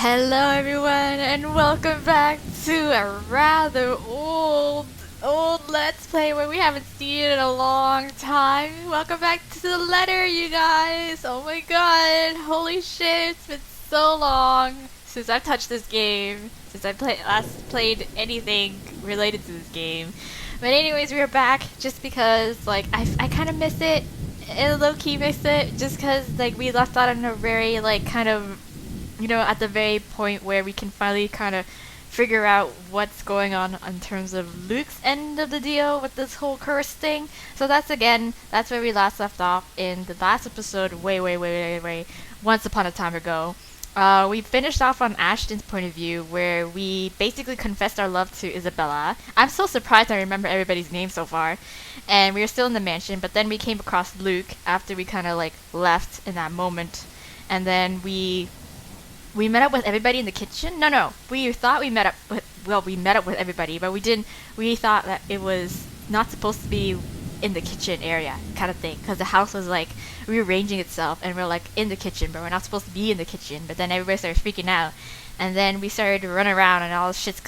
Hello everyone and welcome back to a rather old Let's Play where we haven't seen it in a long time. Welcome back to the letter, you guys! Oh my god, holy shit, it's been so long since I've touched this game, since I last played anything related to this game. But anyways, we're back just because, like, I kind of miss it. I low-key miss it just because, like, we left out on a very, like, kind of at the very point where we can finally kind of figure out what's going on in terms of Luke's end of the deal with this whole curse thing. So that's where we last left off in the last episode, way, once upon a time ago. We finished off on Ashton's point of view, where we basically confessed our love to Isabella. I'm so surprised I remember everybody's name so far. And we were still in the mansion, but then we came across Luke after we kind of like left in that moment. And then we met up with everybody in the kitchen. No. We thought we met up with everybody, but we didn't. We thought that it was not supposed to be in the kitchen area kind of thing, because the house was like rearranging itself, and we're like in the kitchen, but we're not supposed to be in the kitchen. But then everybody started freaking out, and then we started to run around, and all shit's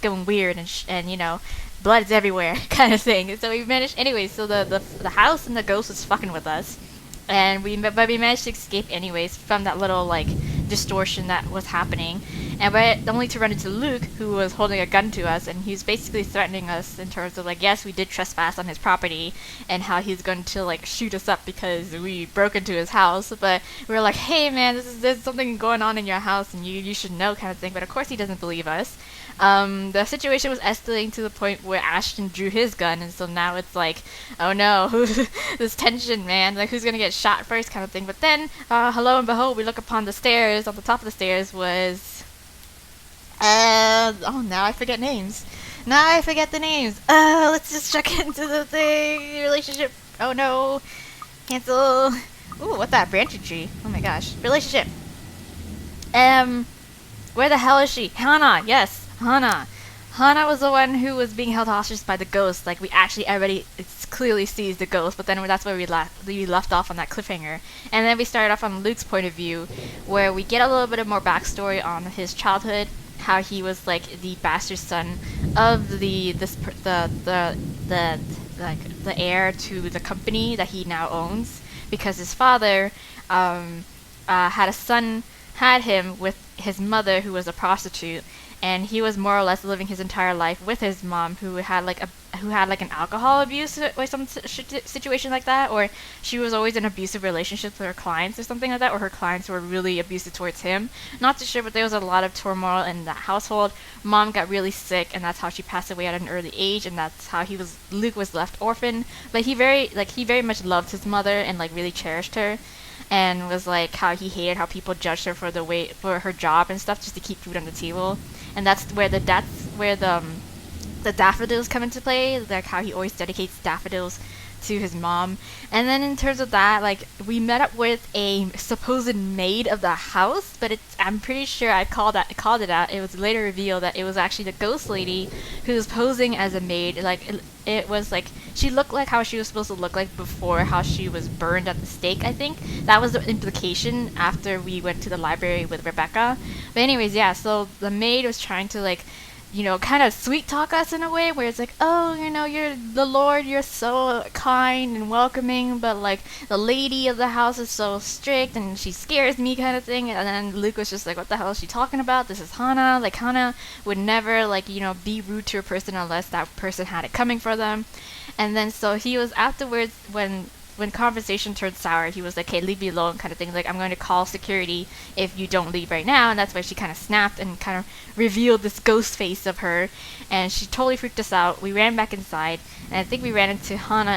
going weird, and blood's everywhere kind of thing. So we managed, anyway. So the house and the ghost was fucking with us. And we managed to escape anyways from that little like distortion that was happening, and but only to run into Luke, who was holding a gun to us, and he's basically threatening us in terms of like, yes, we did trespass on his property, and how he's going to like shoot us up because we broke into his house. But we were like, hey man, there's something going on in your house, and you should know kind of thing. But of course he doesn't believe us. The situation was escalating to the point where Ashton drew his gun, and so now it's like, oh no, this tension, man, like who's gonna get shot first kind of thing. But then, hello and behold, we look upon the stairs. On the top of the stairs was, now I forget names. Now I forget the names. Let's just check into the thing, relationship. Oh no, cancel. Ooh, what's that, branching tree? Oh my gosh, relationship. Where the hell is she? Hannah, yes. Hannah. Hannah was the one who was being held hostage by the ghost. Like, we actually already clearly sees the ghost, but then that's where we left off on that cliffhanger. And then we started off on Luke's point of view, where we get a little bit of more backstory on his childhood, how he was like the bastard son of the heir to the company that he now owns, because his father had him with his mother, who was a prostitute, and he was more or less living his entire life with his mom, who had like an alcohol abuse or some situation like that, or she was always in abusive relationships with her clients or something like that, or her clients were really abusive towards him. Not too sure, but there was a lot of turmoil in that household. Mom got really sick, and that's how she passed away at an early age, and that's how Luke was left orphan. But he very much loved his mother and like really cherished her, and was like how he hated how people judged her for her job and stuff, just to keep food on the table. And that's where the daffodils come into play, like how he always dedicates daffodils to his mom. And then in terms of that, like, we met up with a supposed maid of the house, but I'm pretty sure I called it out. It was later revealed that it was actually the ghost lady who was posing as a maid. Like, it was like she looked like how she was supposed to look like before how she was burned at the stake. I think that was the implication after we went to the library with Rebecca. But anyways, yeah, so the maid was trying to like, kind of sweet talk us in a way where it's like, oh, you're the Lord, you're so kind and welcoming, but like the lady of the house is so strict and she scares me kind of thing. And then Luke was just like, what the hell is she talking about? This is Hannah. Like, Hannah would never like, be rude to a person unless that person had it coming for them. And then so he was afterwards, when conversation turned sour, he was like, hey, leave me alone kind of thing. Like, I'm going to call security if you don't leave right now. And that's why she kind of snapped and kind of revealed this ghost face of her. And she totally freaked us out. We ran back inside. And I think we ran into Hannah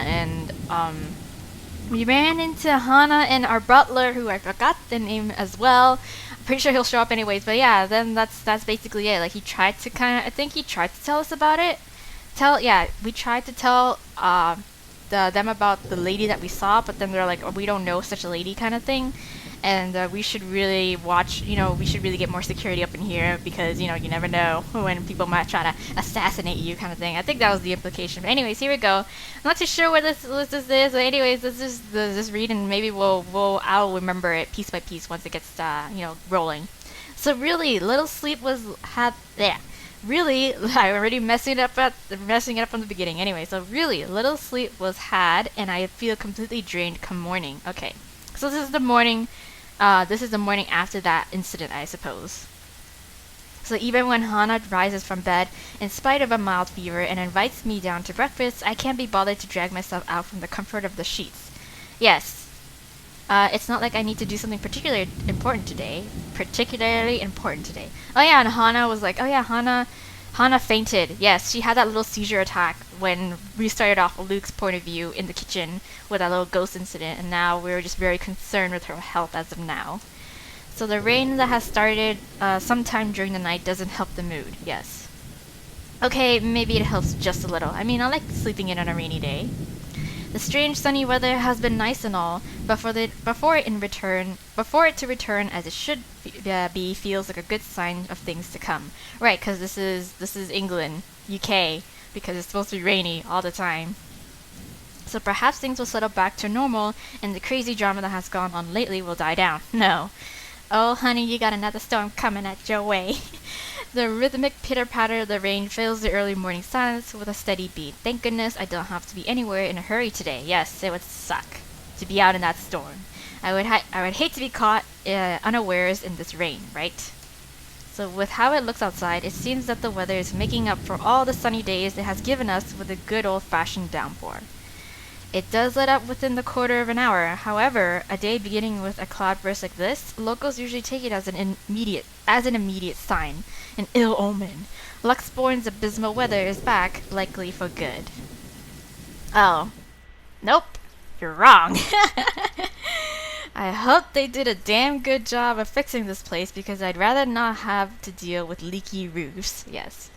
and our butler, who I forgot the name as well. I'm pretty sure he'll show up anyways. But yeah, then that's basically it. Like, he tried to I think he tried to tell us about it. We tried to tell them about the lady that we saw, but then they're like, oh, we don't know such a lady kind of thing, and we should really we should really get more security up in here, because you never know when people might try to assassinate you kind of thing. I think that was the implication. But anyways, here we go. I'm not too sure what this is. But anyways, let's just read, and maybe I'll remember it piece by piece once it gets rolling. So really, little sleep was had there. Really, I already messing it up from the beginning. Anyway, so really, little sleep was had, and I feel completely drained come morning. Okay, so this is the morning. This is the morning after that incident, I suppose. So even when Hana rises from bed, in spite of a mild fever, and invites me down to breakfast, I can't be bothered to drag myself out from the comfort of the sheets. Yes, it's not like I need to do something particularly important today. Oh yeah, and Hana was like, oh yeah, Hana fainted. Yes, she had that little seizure attack when we started off Luke's point of view in the kitchen with that little ghost incident, and now we're just very concerned with her health as of now. So the rain that has started sometime during the night doesn't help the mood, yes. Okay, maybe it helps just a little. I mean, I like sleeping in on a rainy day. The strange sunny weather has been nice and all, but before it to return as it should be feels like a good sign of things to come. Right, because this is England, UK, because it's supposed to be rainy all the time. So perhaps things will settle back to normal, and the crazy drama that has gone on lately will die down. No. Oh, honey, you got another storm coming at your way. The rhythmic pitter-patter of the rain fills the early morning silence with a steady beat. Thank goodness I don't have to be anywhere in a hurry today. Yes, it would suck to be out in that storm. I would hate to be caught unawares in this rain, right? So with how it looks outside, it seems that the weather is making up for all the sunny days it has given us with a good old-fashioned downpour. It does let up within the quarter of an hour. However, a day beginning with a cloudburst like this, locals usually take it as an immediate sign, an ill omen. Luxborn's abysmal weather is back, likely for good. Oh. Nope. You're wrong. I hope they did a damn good job of fixing this place because I'd rather not have to deal with leaky roofs. Yes.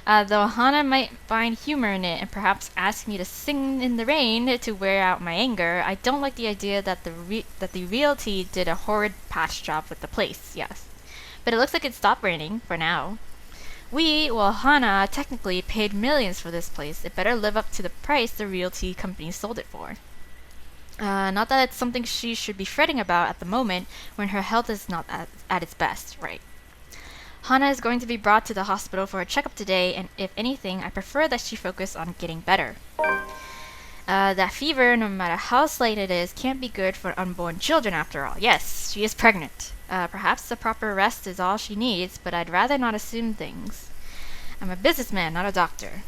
Though Hana might find humor in it and perhaps ask me to sing in the rain to wear out my anger, I don't like the idea that the realty did a horrid patch job with the place, yes. But it looks like it stopped raining, for now. Hana technically paid millions for this place. It better live up to the price the realty company sold it for. Not that it's something she should be fretting about at the moment when her health is not at its best, right? Hana is going to be brought to the hospital for a checkup today, and if anything, I prefer that she focus on getting better. That fever, no matter how slight it is, can't be good for unborn children after all. Yes, she is pregnant. Perhaps the proper rest is all she needs, but I'd rather not assume things. I'm a businessman, not a doctor.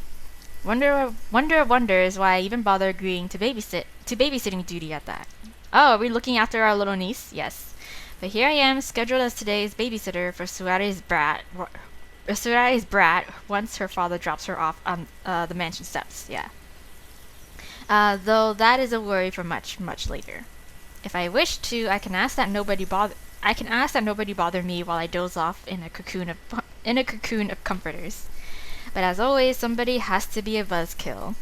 Wonder of wonders why I even bother agreeing to babysitting duty at that. Oh, are we looking after our little niece? Yes. But here I am, scheduled as today's babysitter for Suare's brat once her father drops her off on the mansion steps. Yeah. Though that is a worry for much, much later. If I wish to, I can ask that nobody bother me while I doze off in a cocoon of comforters. But as always, somebody has to be a buzzkill.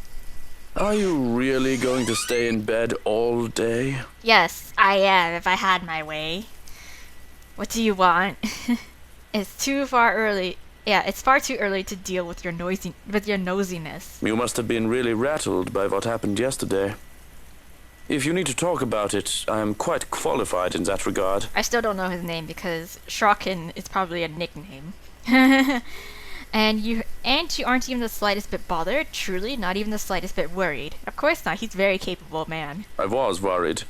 Are you really going to stay in bed all day? Yes, I am, if I had my way. What do you want? It's far too early to deal with your nosiness. You must have been really rattled by what happened yesterday. If you need to talk about it, I am quite qualified in that regard. I still don't know his name because Shrokin is probably a nickname. And you aren't even the slightest bit bothered? Truly, not even the slightest bit worried? Of course not, he's a very capable man. I was worried.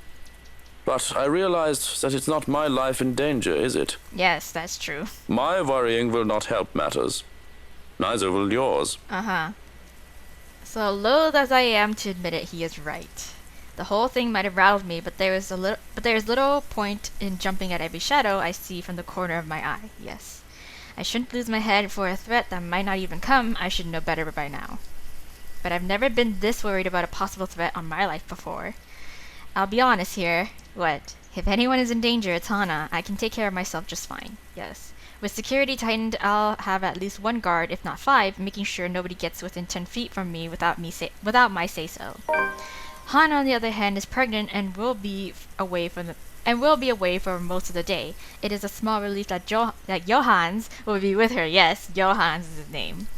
But I realized that it's not my life in danger, is it? Yes, that's true. My worrying will not help matters. Neither will yours. Uh-huh. So loath as I am to admit it, he is right. The whole thing might have rattled me, but there is little point in jumping at every shadow I see from the corner of my eye. Yes. I shouldn't lose my head for a threat that might not even come. I should know better by now. But I've never been this worried about a possible threat on my life before. I'll be honest here. What? If anyone is in danger, it's Hana. I can take care of myself just fine. Yes. With security tightened, I'll have at least one guard, if not 5, making sure nobody gets within 10 feet from me without my say-so. Hana, on the other hand, is pregnant and will be away for most of the day. It is a small relief that Johans will be with her. Yes, Johans is his name.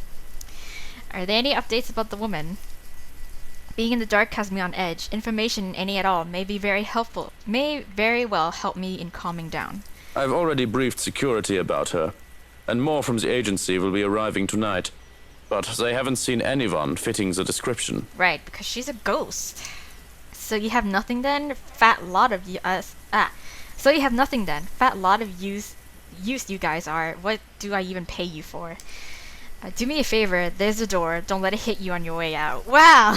Are there any updates about the woman? Being in the dark has me on edge. Information, any at all, may very well help me in calming down. I've already briefed security about her, and more from the agency will be arriving tonight. But they haven't seen anyone fitting the description. Right, because she's a ghost. So you have nothing then? Fat lot of you, So you have nothing then. Fat lot of use you guys are. What do I even pay you for? Do me a favor, there's the door. Don't let it hit you on your way out. Wow!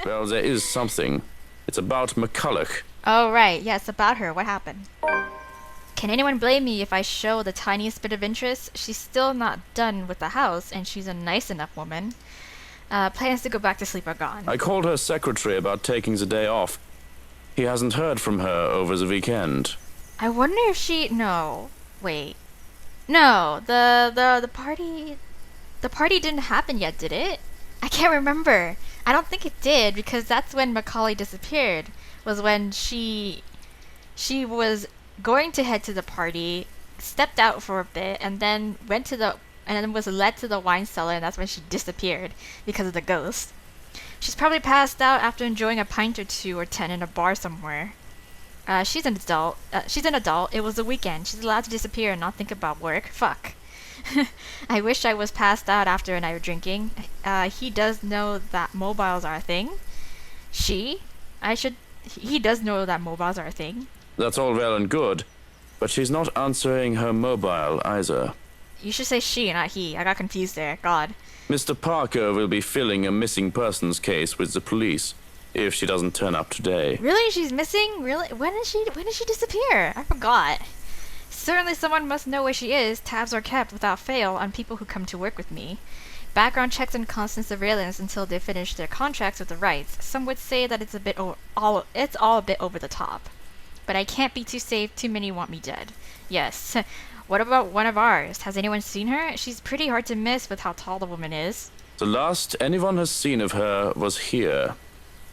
Well, there is something. It's about McCulloch. Oh, right. Yeah, it's about her. What happened? Can anyone blame me if I show the tiniest bit of interest? She's still not done with the house, and she's a nice enough woman. Plans to go back to sleep are gone. I called her secretary about taking the day off. He hasn't heard from her over the weekend. I wonder if she... No. Wait. No, the party... The party didn't happen yet, did it? I can't remember. I don't think it did, because that's when Macaulay disappeared. Was when she was going to head to the party, stepped out for a bit, and then was led to the wine cellar, and that's when she disappeared because of the ghost. She's probably passed out after enjoying a pint or 2 or 10 in a bar somewhere. She's an adult. It was a weekend. She's allowed to disappear and not think about work. Fuck. I wish I was passed out after a night of drinking. He does know that mobiles are a thing. He does know that mobiles are a thing. That's all well and good, but she's not answering her mobile either. You should say she, not he. I got confused there. God. Mr. Parker will be filling a missing persons case with the police if she doesn't turn up today. Really? She's missing? Really? When did she disappear? I forgot. Certainly someone must know where she is. Tabs are kept without fail on people who come to work with me. Background checks and constant surveillance until they finish their contracts with the rights. Some would say that it's all a bit over the top. But I can't be too safe. Too many want me dead. Yes. What about one of ours? Has anyone seen her? She's pretty hard to miss with how tall the woman is. The last anyone has seen of her was here,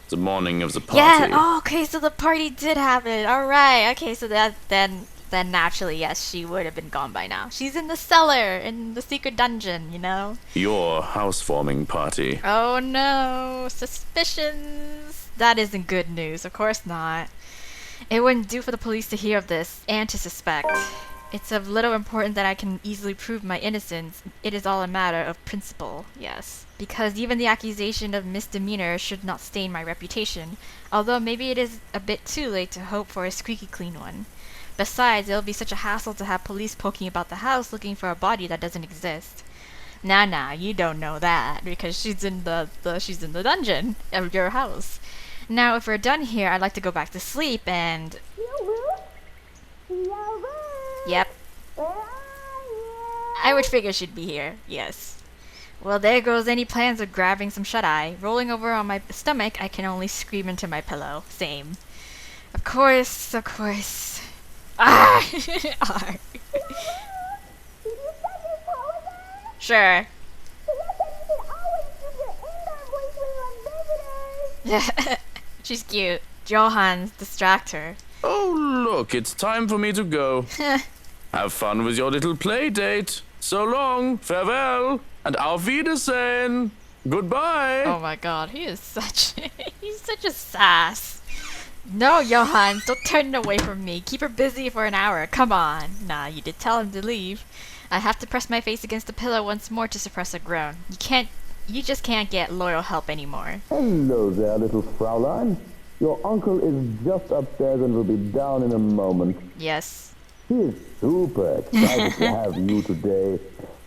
the morning of the party. Yeah. Oh, okay. So the party did happen. All right. Okay. So then naturally, yes, she would have been gone by now. She's in the cellar, in the secret dungeon, you know? Your housewarming party. Oh no, suspicions. That isn't good news, of course not. It wouldn't do for the police to hear of this, and to suspect. It's of little importance that I can easily prove my innocence. It is all a matter of principle, yes. Because even the accusation of misdemeanor should not stain my reputation, although maybe it is a bit too late to hope for a squeaky clean one. Besides, it'll be such a hassle to have police poking about the house looking for a body that doesn't exist. Nah, you don't know that, because she's in the dungeon of your house. Now, if we're done here, I'd like to go back to sleep and... Yep. I would figure she'd be here, yes. Well, there goes any plans of grabbing some shut-eye. Rolling over on my stomach, I can only scream into my pillow. Same. Of course. Ah! R. Sure. She's cute. Johannes, distract her. Oh, look, it's time for me to go. Have fun with your little play date. So long, farewell, and auf Wiedersehen. Goodbye. Oh my god, he's such a sass. No, Johannes, don't turn away from me. Keep her busy for an hour. Come on. Nah, you did tell him to leave. I have to press my face against the pillow once more to suppress a groan. You just can't get loyal help anymore. Hello there, little Fraulein. Your uncle is just upstairs and will be down in a moment. Yes. He is super excited to have you today.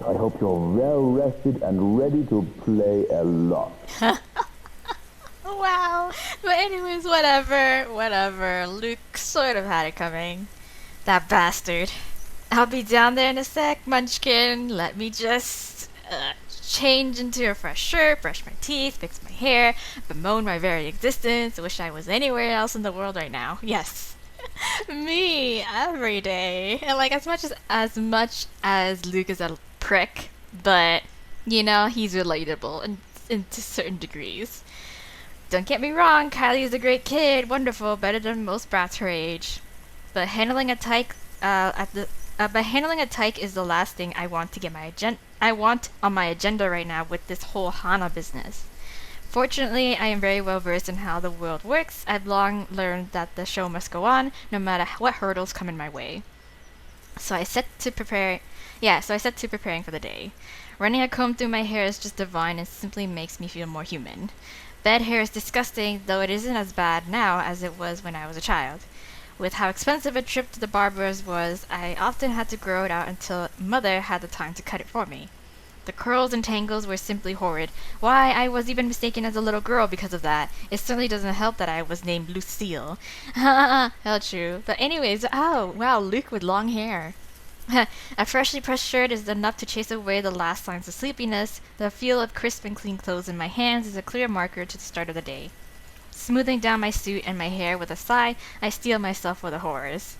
I hope you're well rested and ready to play a lot. Wow. But anyways, whatever. Luke sort of had it coming. That bastard. I'll be down there in a sec, Munchkin. Let me just change into a fresh shirt, brush my teeth, fix my hair, bemoan my very existence. Wish I was anywhere else in the world right now. Yes. Me every day. And like as much as Luke is a prick, but you know, he's relatable and to certain degrees. Don't get me wrong, Kylie is a great kid, wonderful, better than most brats her age. But handling a tyke is the last thing I want on my agenda right now with this whole Hana business. Fortunately, I am very well versed in how the world works. I've long learned that the show must go on, no matter what hurdles come in my way. So I set to prepare. Yeah, so I set to preparing for the day. Running a comb through my hair is just divine and simply makes me feel more human. Bed hair is disgusting, though it isn't as bad now as it was when I was a child. With how expensive a trip to the barber's was, I often had to grow it out until Mother had the time to cut it for me. The curls and tangles were simply horrid. Why, I was even mistaken as a little girl because of that. It certainly doesn't help that I was named Lucille. How true. But anyways, oh, wow, Luke with long hair. A freshly pressed shirt is enough to chase away the last signs of sleepiness. The feel of crisp and clean clothes in my hands is a clear marker to the start of the day. Smoothing down my suit and my hair with a sigh, I steel myself for the horrors.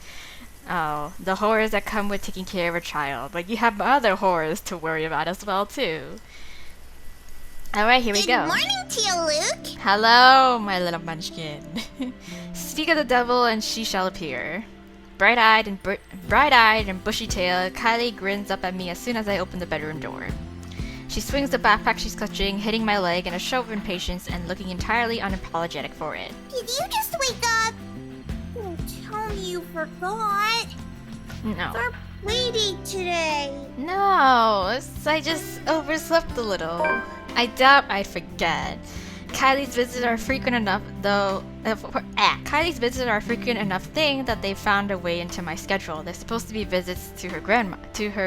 Oh, the horrors that come with taking care of a child. But you have other horrors to worry about as well, too. Alright, here we go. Good morning to you, Luke. Hello, my little munchkin. Speak of the devil and she shall appear. Bright-eyed and bushy-tailed, Kylie grins up at me as soon as I open the bedroom door. She swings the backpack she's clutching, hitting my leg in a show of impatience and looking entirely unapologetic for it. Did you just wake up? Oh, tell me you forgot. No. Our play date today. No, I just overslept a little. I doubt I forget. Kylie's visits are frequent enough, Kylie's visits are a frequent enough thing that they found a way into my schedule. They're supposed to be visits to her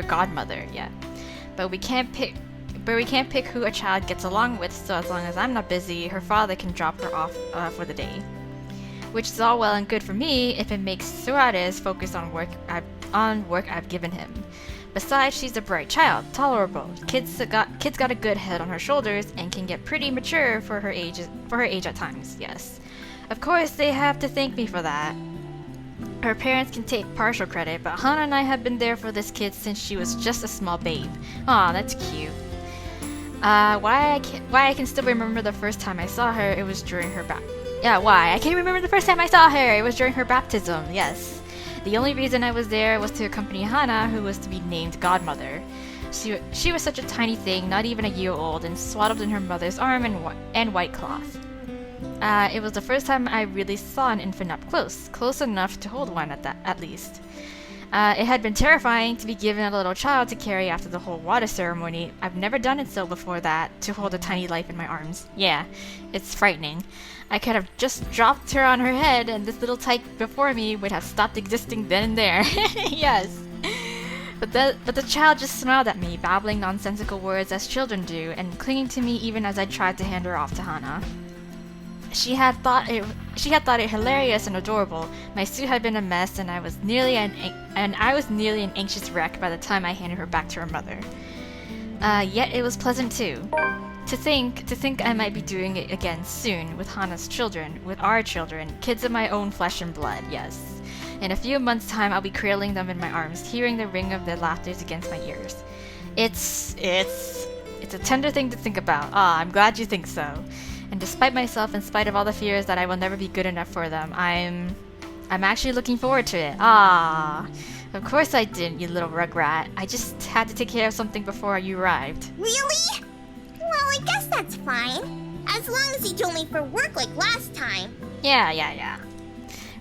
godmother, yeah. But we can't pick who a child gets along with, so as long as I'm not busy, her father can drop her off for the day. Which is all well and good for me if it makes Suarez focus on work I've given him. Besides, she's a bright child, tolerable. Kid's got a good head on her shoulders and can get pretty mature for her age at times. Yes, of course they have to thank me for that. Her parents can take partial credit, but Hana and I have been there for this kid since she was just a small babe. Aw, that's cute. Why I can still remember the first time I saw her, it was during her why I can remember the first time I saw her, it was during her baptism. Yes. The only reason I was there was to accompany Hana, who was to be named godmother. She was such a tiny thing, not even a year old, and swaddled in her mother's arm and white cloth. It was the first time I really saw an infant up close enough to hold one at least. It had been terrifying to be given a little child to carry after the whole water ceremony. I've never done it so before that, to hold a tiny life in my arms. Yeah, it's frightening. I could have just dropped her on her head and this little tyke before me would have stopped existing then and there. Yes. But the child just smiled at me, babbling nonsensical words as children do, and clinging to me even as I tried to hand her off to Hana. She had thought it hilarious and adorable. My suit had been a mess, and I was nearly an anxious wreck by the time I handed her back to her mother. Yet it was pleasant too. To think I might be doing it again soon with Hana's children, with our children, kids of my own flesh and blood. Yes. In a few months' time, I'll be cradling them in my arms, hearing the ring of their laughter against my ears. It's a tender thing to think about. Ah, I'm glad you think so. And despite myself, in spite of all the fears that I will never be good enough for them, I'm actually looking forward to it. Ah, of course I didn't, you little rugrat. I just had to take care of something before you arrived. Really? Well, I guess that's fine. As long as you told me for work like last time. Yeah.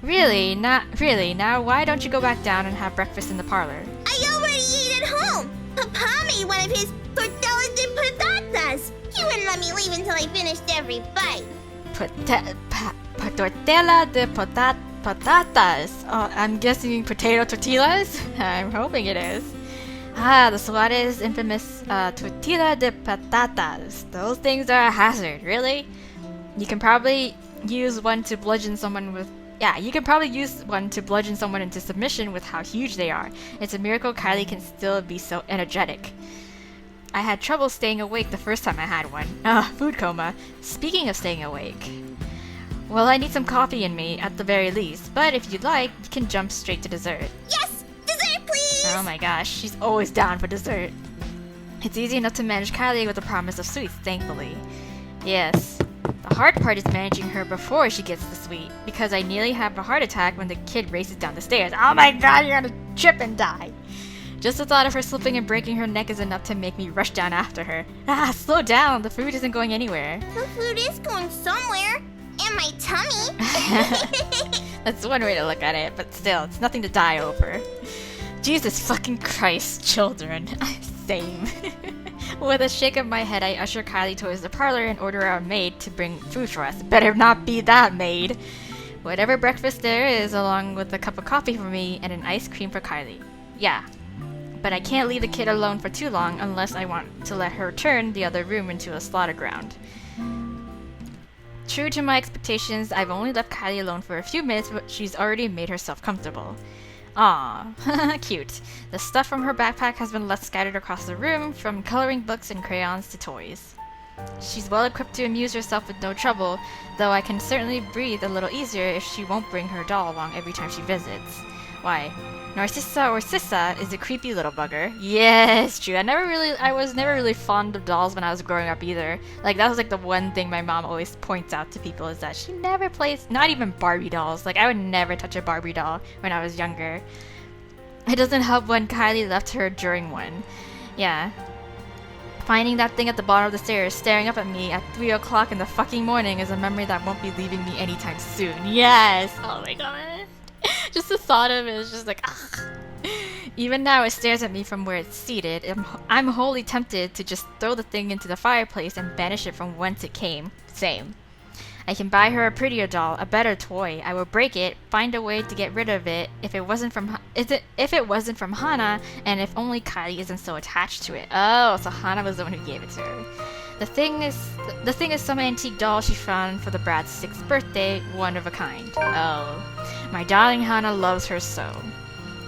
Really? Now why don't you go back down and have breakfast in the parlor? I already ate at home. Papa made one of his tortilla de patatas. He wouldn't let me leave until I finished every bite. Tortilla de patatas. Oh, I'm guessing potato tortillas? I'm hoping it is. Ah, the Suarez infamous tortilla de patatas. Those things are a hazard, really? You can probably use one to bludgeon someone into submission with how huge they are. It's a miracle Kylie can still be so energetic. I had trouble staying awake the first time I had one. Food coma. Speaking of staying awake. Well, I need some coffee in me, at the very least, but if you'd like, you can jump straight to dessert. Yes! Dessert, please! Oh my gosh, she's always down for dessert. It's easy enough to manage Kylie with the promise of sweets, thankfully. Yes. The hard part is managing her before she gets the sweet, because I nearly have a heart attack when the kid races down the stairs. Oh my god, you're gonna trip and die! Just the thought of her slipping and breaking her neck is enough to make me rush down after her. Slow down, the food isn't going anywhere. The food is going somewhere. In my tummy. That's one way to look at it, but still, it's nothing to die over. Jesus fucking Christ, children. Same. With a shake of my head, I usher Kylie towards the parlor and order our maid to bring food for us. Better not be that maid. Whatever breakfast there is, along with a cup of coffee for me and an ice cream for Kylie. Yeah. But I can't leave the kid alone for too long unless I want to let her turn the other room into a slaughter ground. True to my expectations, I've only left Kylie alone for a few minutes, but she's already made herself comfortable. Aww, cute. The stuff from her backpack has been left scattered across the room, from coloring books and crayons to toys. She's well equipped to amuse herself with no trouble, though I can certainly breathe a little easier if she won't bring her doll along every time she visits. Why? Narcissa or Sissa is a creepy little bugger. Yes, true. I was never really fond of dolls when I was growing up either. Like, that was like the one thing my mom always points out to people is that she never plays, not even Barbie dolls. Like, I would never touch a Barbie doll when I was younger. It doesn't help when Kylie left her during one. Yeah. Finding that thing at the bottom of the stairs staring up at me at 3 o'clock in the fucking morning is a memory that won't be leaving me anytime soon. Yes! Oh my god. Just the thought of it is just like, ugh. Even now it stares at me from where it's seated. I'm wholly tempted to just throw the thing into the fireplace and banish it from whence it came. Same. I can buy her a prettier doll, a better toy. I will break it, find a way to get rid of it if it wasn't from Hana, and if only Kylie isn't so attached to it. Oh, so Hana was the one who gave it to her. The thing is some antique doll she found for the brat's 6th birthday, one of a kind. Oh, my darling Hana loves her so.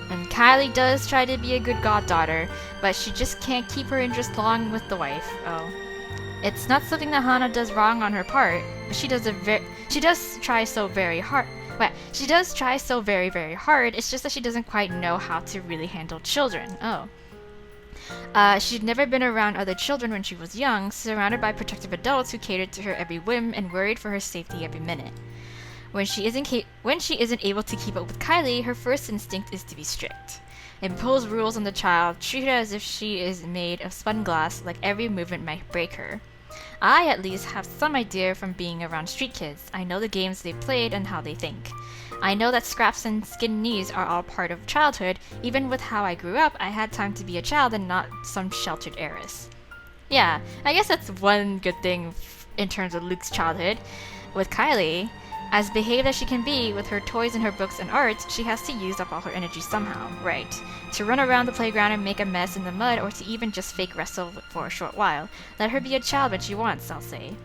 And Kylie does try to be a good goddaughter, but she just can't keep her interest long with the wife. Oh. It's not something that Hana does wrong on her part, but she does try so very hard. Well, she does try so very, very hard. It's just that she doesn't quite know how to really handle children. Oh. She'd never been around other children when she was young, surrounded by protective adults who catered to her every whim and worried for her safety every minute. When she isn't able to keep up with Kylie, her first instinct is to be strict. Impose rules on the child, treat her as if she is made of spun glass, like every movement might break her. I, at least, have some idea from being around street kids. I know the games they played and how they think. I know that scraps and skinned knees are all part of childhood. Even with how I grew up, I had time to be a child and not some sheltered heiress. Yeah, I guess that's one good thing in terms of Luke's childhood. With Kylie, as behaved as she can be with her toys and her books and art, she has to use up all her energy somehow, right? To run around the playground and make a mess in the mud, or to even just fake wrestle for a short while. Let her be a child when she wants, I'll say.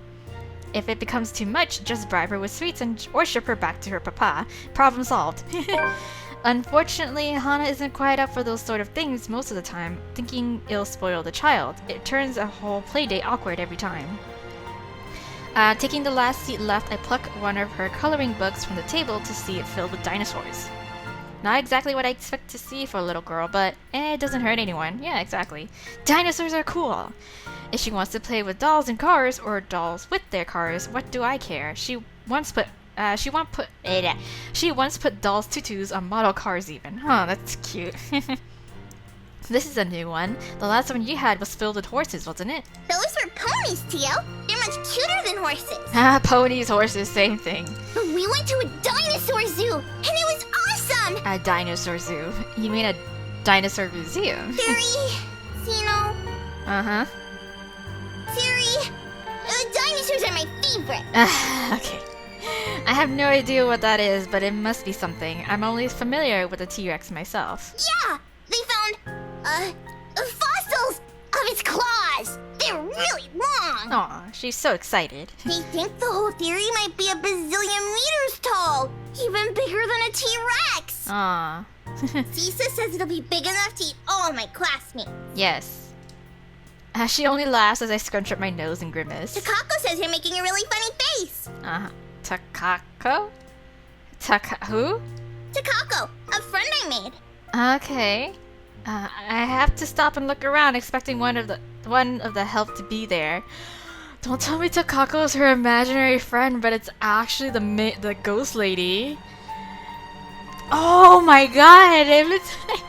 If it becomes too much, just bribe her with sweets or ship her back to her papa. Problem solved. Unfortunately, Hana isn't quite up for those sort of things most of the time, thinking it'll spoil the child. It turns a whole playdate awkward every time. Taking the last seat left, I pluck one of her coloring books from the table to see it filled with dinosaurs. Not exactly what I expect to see for a little girl, but it doesn't hurt anyone. Yeah, exactly. Dinosaurs are cool! If she wants to play with dolls and cars, or dolls with their cars, what do I care? She once put dolls' tutus on model cars even. Huh, that's cute. This is a new one. The last one you had was filled with horses, wasn't it? Those were ponies, Tio. They're much cuter than horses. Ponies, horses, same thing. We went to a dinosaur zoo, and it was awesome! A dinosaur zoo? You mean a dinosaur museum? Theory, Xeno. Uh-huh. Theory, dinosaurs are my favorite. Okay. I have no idea what that is, but it must be something. I'm only familiar with the T-Rex myself. Yeah! They found, fossils of its claws! They're really long! Aw, she's so excited. They think the whole theory might be a bazillion meters tall! Even bigger than a T-Rex! Aw. Sisa says it'll be big enough to eat all my classmates. Yes. She only laughs as I scrunch up my nose and grimace. Takako says you're making a really funny face! Takako? Who? Takako, a friend I made. Okay. I have to stop and look around, expecting one of the help to be there. Don't tell me Takako is her imaginary friend, but it's actually the ghost lady. Oh my god! It's like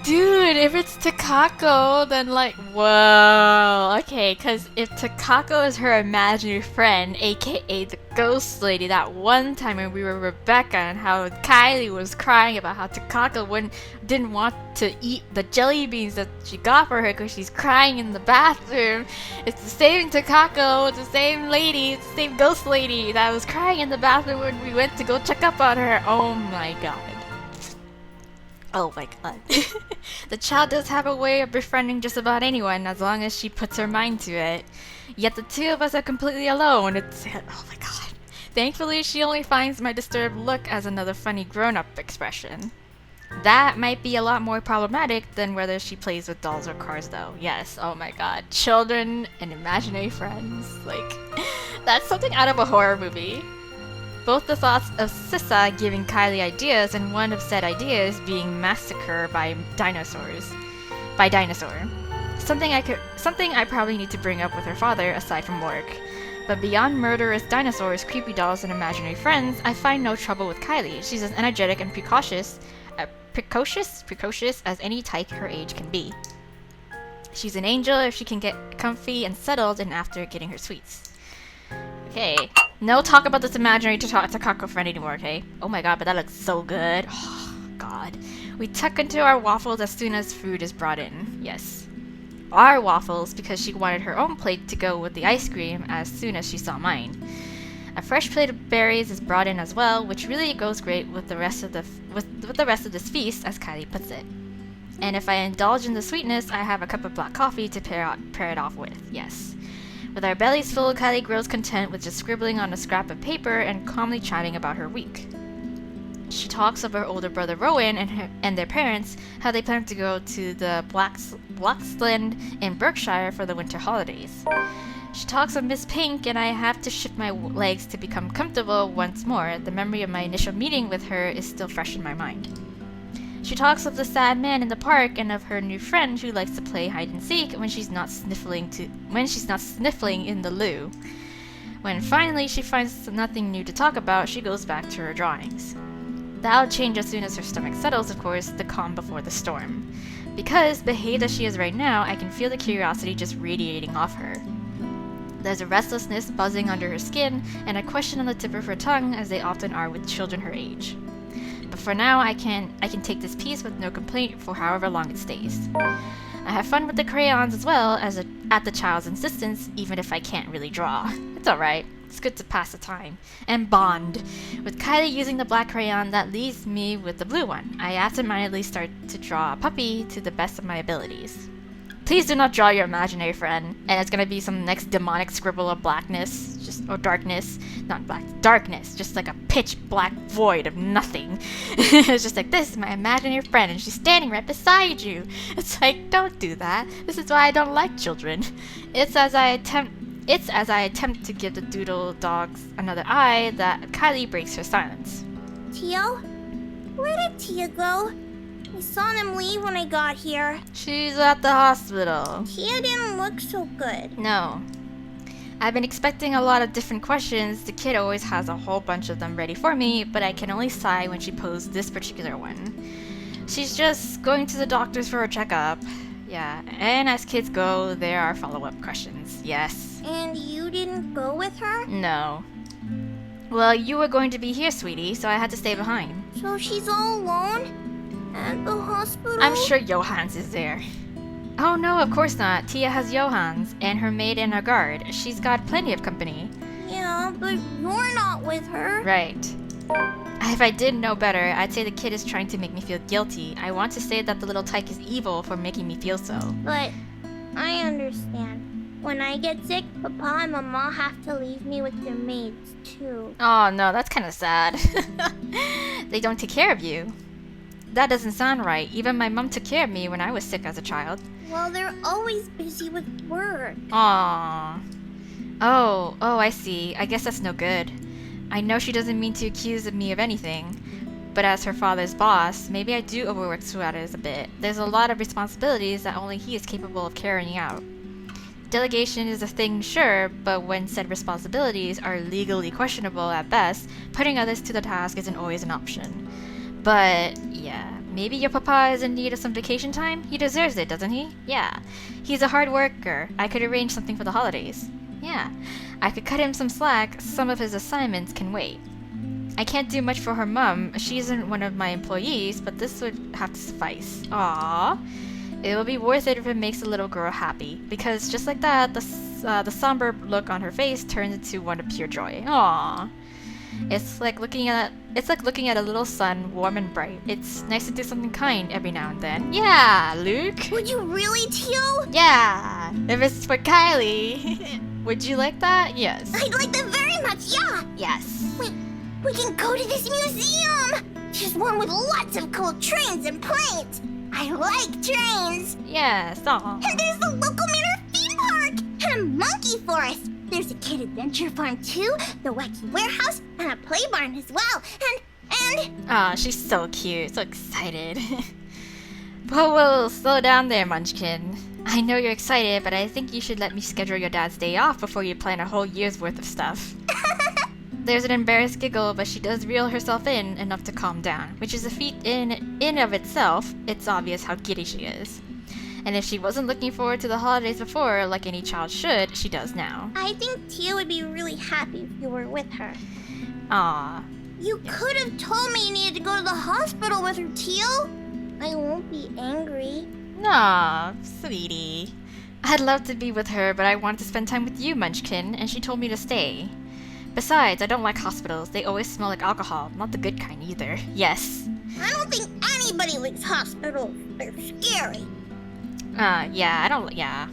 Dude, if it's Takako, then like, whoa. Okay, because if Takako is her imaginary friend, aka the ghost lady, that one time when we were Rebecca and how Kylie was crying about how Takako didn't want to eat the jelly beans that she got for her because she's crying in the bathroom. It's the same Takako, it's the same lady, it's the same ghost lady that was crying in the bathroom when we went to go check up on her. Oh my god. Oh my god. The child does have a way of befriending just about anyone as long as she puts her mind to it. Yet the two of us are completely alone. Oh my god. Thankfully, she only finds my disturbed look as another funny grown-up expression. That might be a lot more problematic than whether she plays with dolls or cars though. Yes, oh my god. Children and imaginary friends. Like, that's something out of a horror movie. Both the thoughts of Sissa giving Kylie ideas and one of said ideas being massacred by dinosaurs. Something I probably need to bring up with her father aside from work. But beyond murderous dinosaurs, creepy dolls, and imaginary friends, I find no trouble with Kylie. She's as energetic and precocious as any tyke her age can be. She's an angel if she can get comfy and settled and after getting her sweets. Okay, no talk about this imaginary Takako friend anymore, okay? Oh my god, but that looks so good. Oh god. We tuck into our waffles as soon as food is brought in. Yes. Our waffles, because she wanted her own plate to go with the ice cream as soon as she saw mine. A fresh plate of berries is brought in as well, which really goes great with the rest of this feast, as Kylie puts it. And if I indulge in the sweetness, I have a cup of black coffee to pair it off with. Yes. With our bellies full, Kylie grows content with just scribbling on a scrap of paper and calmly chatting about her week. She talks of her older brother Rowan and their parents, how they plan to go to the Blaxland in Berkshire for the winter holidays. She talks of Miss Pink, and I have to shift my legs to become comfortable once more. The memory of my initial meeting with her is still fresh in my mind. She talks of the sad man in the park and of her new friend who likes to play hide and seek when she's not sniffling in the loo. When finally she finds nothing new to talk about, she goes back to her drawings. That'll change as soon as her stomach settles, of course, the calm before the storm. Because, behaved as she is right now, I can feel the curiosity just radiating off her. There's a restlessness buzzing under her skin, and a question on the tip of her tongue, as they often are with children her age. But for now, I can take this piece with no complaint for however long it stays. I have fun with the crayons as well as at the child's insistence, even if I can't really draw. It's alright. It's good to pass the time. And bond. With Kylie using the black crayon, that leaves me with the blue one. I absentmindedly start to draw a puppy to the best of my abilities. Please do not draw your imaginary friend, and it's gonna be some next demonic scribble of blackness, or darkness, not black, darkness, just like a pitch black void of nothing. It's just like, this is my imaginary friend, and she's standing right beside you. It's like, don't do that. This is why I don't like children. It's as I attempt to give the doodle dogs another eye that Kylie breaks her silence. Tio? Where did Tia go? I saw them leave when I got here. She's at the hospital. Tia didn't look so good. No. I've been expecting a lot of different questions. The kid always has a whole bunch of them ready for me, but I can only sigh when she posed this particular one. She's just going to the doctors for a checkup. Yeah, and as kids go, there are follow-up questions. Yes. And you didn't go with her? No. Well, you were going to be here, sweetie, so I had to stay behind. So she's all alone? At the hospital? I'm sure Johans is there. Oh no, of course not. Tia has Johans, and her maid and her guard. She's got plenty of company. Yeah, but you're not with her. Right. If I did know better, I'd say the kid is trying to make me feel guilty. I want to say that the little tyke is evil for making me feel so. But I understand. When I get sick, Papa and Mama have to leave me with their maids, too. Oh no, that's kind of sad. They don't take care of you. That doesn't sound right. Even my mom took care of me when I was sick as a child. Well, they're always busy with work. Aww. Oh, I see. I guess that's no good. I know she doesn't mean to accuse me of anything, but as her father's boss, maybe I do overwork Suarez a bit. There's a lot of responsibilities that only he is capable of carrying out. Delegation is a thing, sure, but when said responsibilities are legally questionable at best, putting others to the task isn't always an option. But, yeah, Maybe your papa is in need of some vacation time? He deserves it, doesn't he? Yeah. He's a hard worker. I could arrange something for the holidays. Yeah. I could cut him some slack. Some of his assignments can wait. I can't do much for her mum. She isn't one of my employees, but this would have to suffice. Aww. It will be worth it if it makes the little girl happy. Because just like that, the somber look on her face turns into one of pure joy. Aww. It's like looking at a little sun, warm and bright. It's nice to do something kind every now and then. Yeah, Luke. Would you really, Teal? Yeah. If it's for Kylie. Would you like that? Yes. I'd like that very much, yeah. Yes. We can go to this museum. There's one with lots of cool trains and planes. I like trains. Yes. Aw. And there's the local Manor theme park and a monkey forest. There's a kid adventure farm too, the wacky warehouse, and a play barn as well. And Aw, she's so cute. So excited. Whoa, slow down there, Munchkin. I know you're excited, but I think you should let me schedule your dad's day off before you plan a whole year's worth of stuff. There's an embarrassed giggle, but she does reel herself in enough to calm down, which is a feat in of itself. It's obvious how giddy she is. And if she wasn't looking forward to the holidays before, like any child should, she does now. I think Tia would be really happy if you were with her. Aw. You could have told me you needed to go to the hospital with her, Teal. I won't be angry. Aw, sweetie. I'd love to be with her, but I wanted to spend time with you, Munchkin, and she told me to stay. Besides, I don't like hospitals. They always smell like alcohol. Not the good kind either. Yes. I don't think anybody likes hospitals. They're scary. Yeah, I don't... Yeah.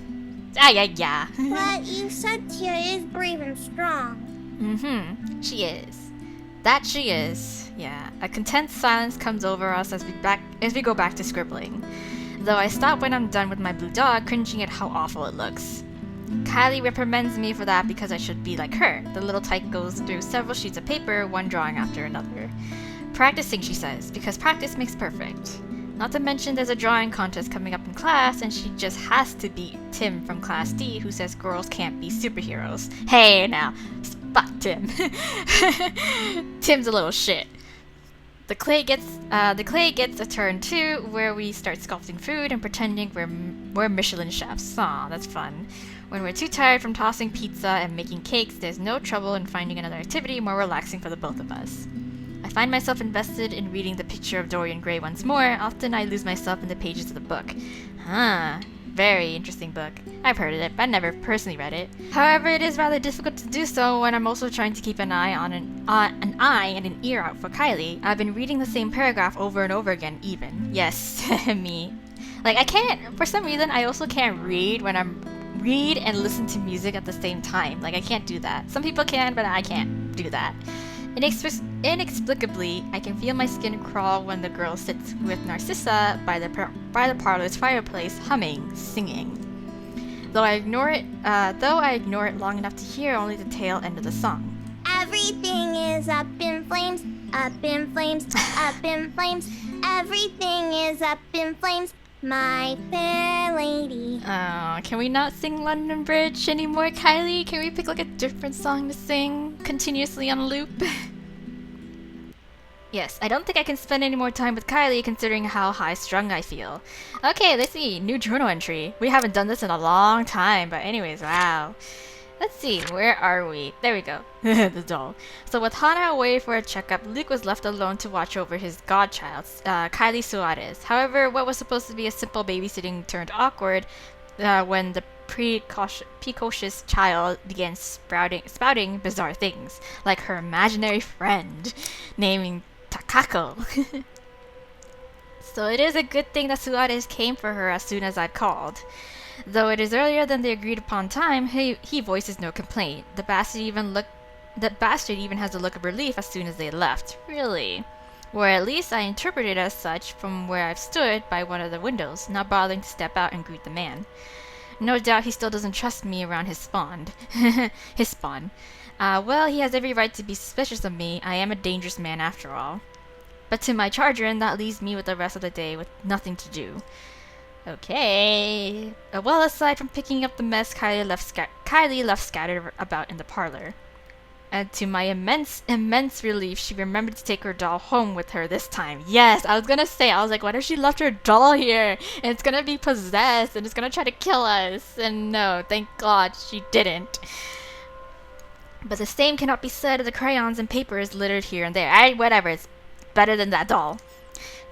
Yeah. But you said Tia is brave and strong. Mm-hmm. She is. That she is. Yeah. A content silence comes over us as we go back to scribbling. Though I stop when I'm done with my blue dog, cringing at how awful it looks. Kylie reprimands me for that because I should be like her. The little tyke goes through several sheets of paper, one drawing after another. Practicing, she says, because practice makes perfect. Not to mention there's a drawing contest coming up in class, and she just has to beat Tim from Class D, who says girls can't be superheroes. Hey, now, spot Tim. Tim's a little shit. The clay gets a turn too, where we start sculpting food and pretending we're Michelin chefs. Aw, that's fun. When we're too tired from tossing pizza and making cakes, there's no trouble in finding another activity more relaxing for the both of us. I find myself invested in reading The Picture of Dorian Gray once more. Often I lose myself in the pages of the book. Very interesting book. I've heard of it, but I never personally read it. However, it is rather difficult to do so when I'm also trying to keep an eye and an ear out for Kylie. I've been reading the same paragraph over and over again, even. Yes, me. Like, I can't, for some reason, I also can't read and listen to music at the same time. Like, I can't do that. Some people can, but I can't do that. Inexplicably, I can feel my skin crawl when the girl sits with Narcissa by the parlor's fireplace, humming, singing. Though I ignore it long enough to hear only the tail end of the song. Everything is up in flames, up in flames, up in flames. Everything is up in flames, my fair lady. Oh, can we not sing London Bridge anymore, Kylie? Can we pick like a different song to sing continuously on loop? Yes, I don't think I can spend any more time with Kylie considering how high-strung I feel. Okay, let's see. New journal entry. We haven't done this in a long time, but anyways, wow. Let's see, where are we? There we go. The doll. So with Hana away for a checkup, Luke was left alone to watch over his godchild, Kylie Suarez. However, what was supposed to be a simple babysitting turned awkward when the precocious child began spouting bizarre things, like her imaginary friend, naming Takako. So it is a good thing that Suarez came for her as soon as I'd called. Though it is earlier than the agreed upon time, he voices no complaint. The bastard even has a look of relief as soon as they left. Really? Or at least I interpret it as such from where I've stood by one of the windows, not bothering to step out and greet the man. No doubt he still doesn't trust me around his spawn. His spawn. Well, he has every right to be suspicious of me. I am a dangerous man after all. But to my charger, that leaves me with the rest of the day with nothing to do. Okay. Well, aside from picking up the mess Kylie left scattered about in the parlor. And to my immense relief, she remembered to take her doll home with her this time. Yes, I was gonna say, I was like, what if she left her doll here? And it's gonna be possessed, and it's gonna try to kill us. And no, thank God she didn't. But the same cannot be said of the crayons and papers littered here and there. Whatever, it's better than that doll.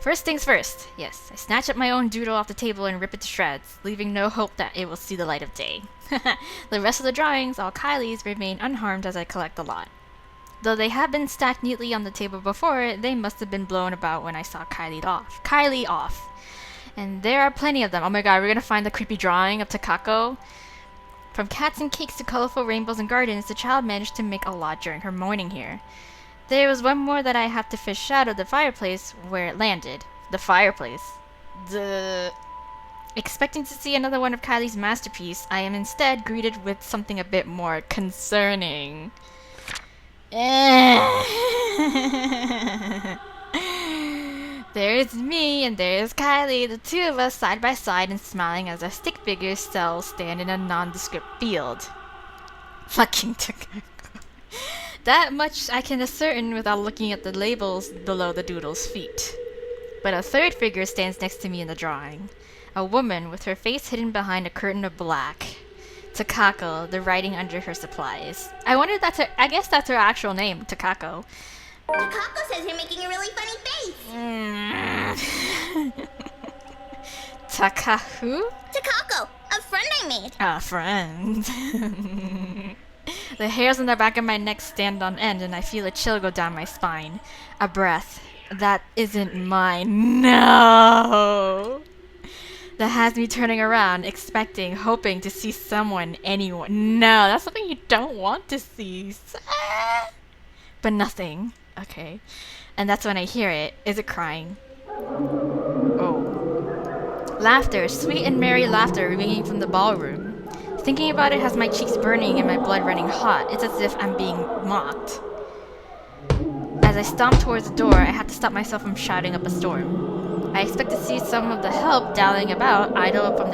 First things first, yes, I snatch up my own doodle off the table and rip it to shreds, leaving no hope that it will see the light of day. The rest of the drawings, all Kylie's, remain unharmed as I collect the lot. Though they have been stacked neatly on the table before, they must have been blown about when I saw Kylie off. And there are plenty of them. Oh my god, we're gonna find the creepy drawing of Takako. From cats and cakes to colorful rainbows and gardens, the child managed to make a lot during her morning here. There was one more that I have to fish out of the fireplace where it landed. The fireplace. Expecting to see another one of Kylie's masterpiece, I am instead greeted with something a bit more concerning. There's me and there's Kylie, the two of us side by side and smiling as our stick figure cells stand in a nondescript field. Fucking Takako. That much I can ascertain without looking at the labels below the doodle's feet. But a third figure stands next to me in the drawing. A woman with her face hidden behind a curtain of black. Takako, the writing under her supplies. I wonder if I guess that's her actual name, Takako. Takako says you're making a really funny face. Takahu? Takako, a friend I made. A friend. The hairs on the back of my neck stand on end and I feel a chill go down my spine. A breath. That isn't mine. No! That has me turning around, expecting, hoping to see someone, anyone. No, that's something you don't want to see. But nothing. Okay. And that's when I hear it. Is it crying? Oh. Laughter, sweet and merry laughter ringing from the ballroom. Thinking about it has my cheeks burning and my blood running hot. It's as if I'm being mocked. As I stomp towards the door, I have to stop myself from shouting up a storm. I expect to see some of the help dallying about, idle from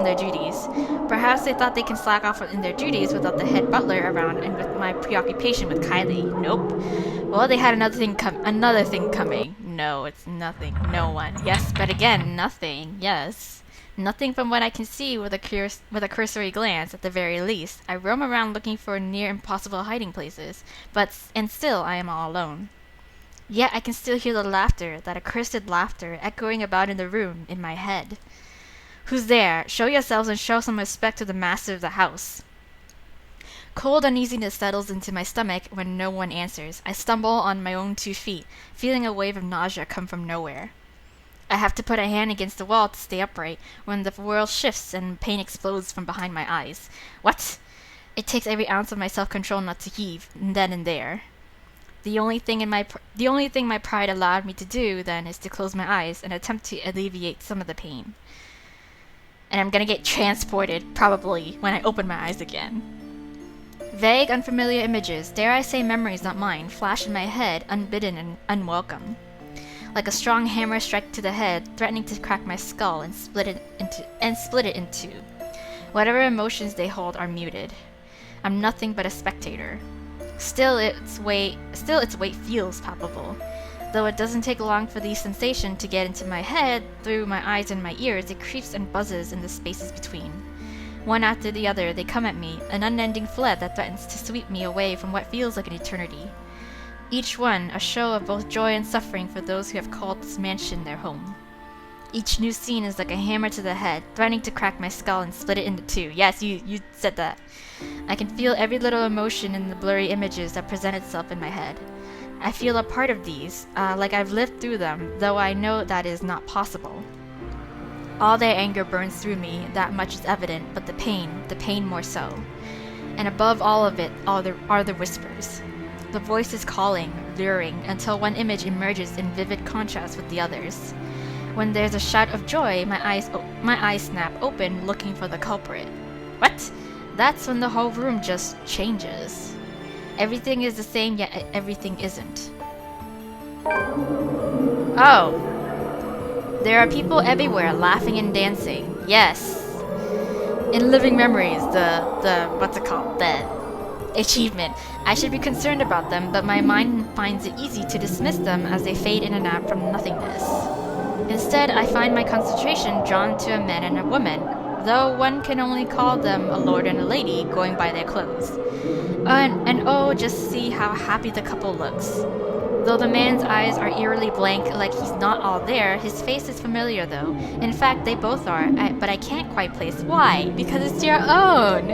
their duties. Perhaps they thought they can slack off in their duties without the head butler around and with my preoccupation with Kylie. Nope. Well, they had another thing coming. No, it's nothing. No one. Yes, but again, nothing. Yes. Nothing from what I can see with a cursory glance, at the very least. I roam around looking for near impossible hiding places, and still I am all alone. Yet I can still hear the laughter, that accursed laughter, echoing about in the room, in my head. Who's there? Show yourselves and show some respect to the master of the house. Cold uneasiness settles into my stomach when no one answers. I stumble on my own 2 feet, feeling a wave of nausea come from nowhere. I have to put a hand against the wall to stay upright when the world shifts and pain explodes from behind my eyes. What? It takes every ounce of my self-control not to heave, then and there. The only thing my pride allowed me to do then is to close my eyes and attempt to alleviate some of the pain. And I'm gonna get transported, probably, when I open my eyes again. Vague, unfamiliar images, dare I say memories not mine, flash in my head, unbidden and unwelcome. Like a strong hammer struck to the head, threatening to crack my skull and split it in two. Whatever emotions they hold are muted. I'm nothing but a spectator. Still its weight feels palpable. Though it doesn't take long for the sensation to get into my head, through my eyes and my ears, it creeps and buzzes in the spaces between. One after the other, they come at me, an unending flood that threatens to sweep me away from what feels like an eternity. Each one a show of both joy and suffering for those who have called this mansion their home. Each new scene is like a hammer to the head, threatening to crack my skull and split it into 2. Yes, you said that. I can feel every little emotion in the blurry images that present itself in my head. I feel a part of these, like I've lived through them, though I know that is not possible. All their anger burns through me, that much is evident, but the pain more so. And above all of it are the whispers. The voice is calling, luring, until one image emerges in vivid contrast with the others. When there's a shout of joy, my eyes snap open, looking for the culprit. What? That's when the whole room just changes. Everything is the same, yet everything isn't. Oh. There are people everywhere laughing and dancing. Yes. In living memories, what's it called? achievement. I should be concerned about them, but my mind finds it easy to dismiss them as they fade in and out from nothingness. Instead, I find my concentration drawn to a man and a woman, though one can only call them a lord and a lady, going by their clothes. And oh, just see how happy the couple looks. Though the man's eyes are eerily blank, like he's not all there, his face is familiar though. In fact, they both are, but I can't quite place why, because it's your own.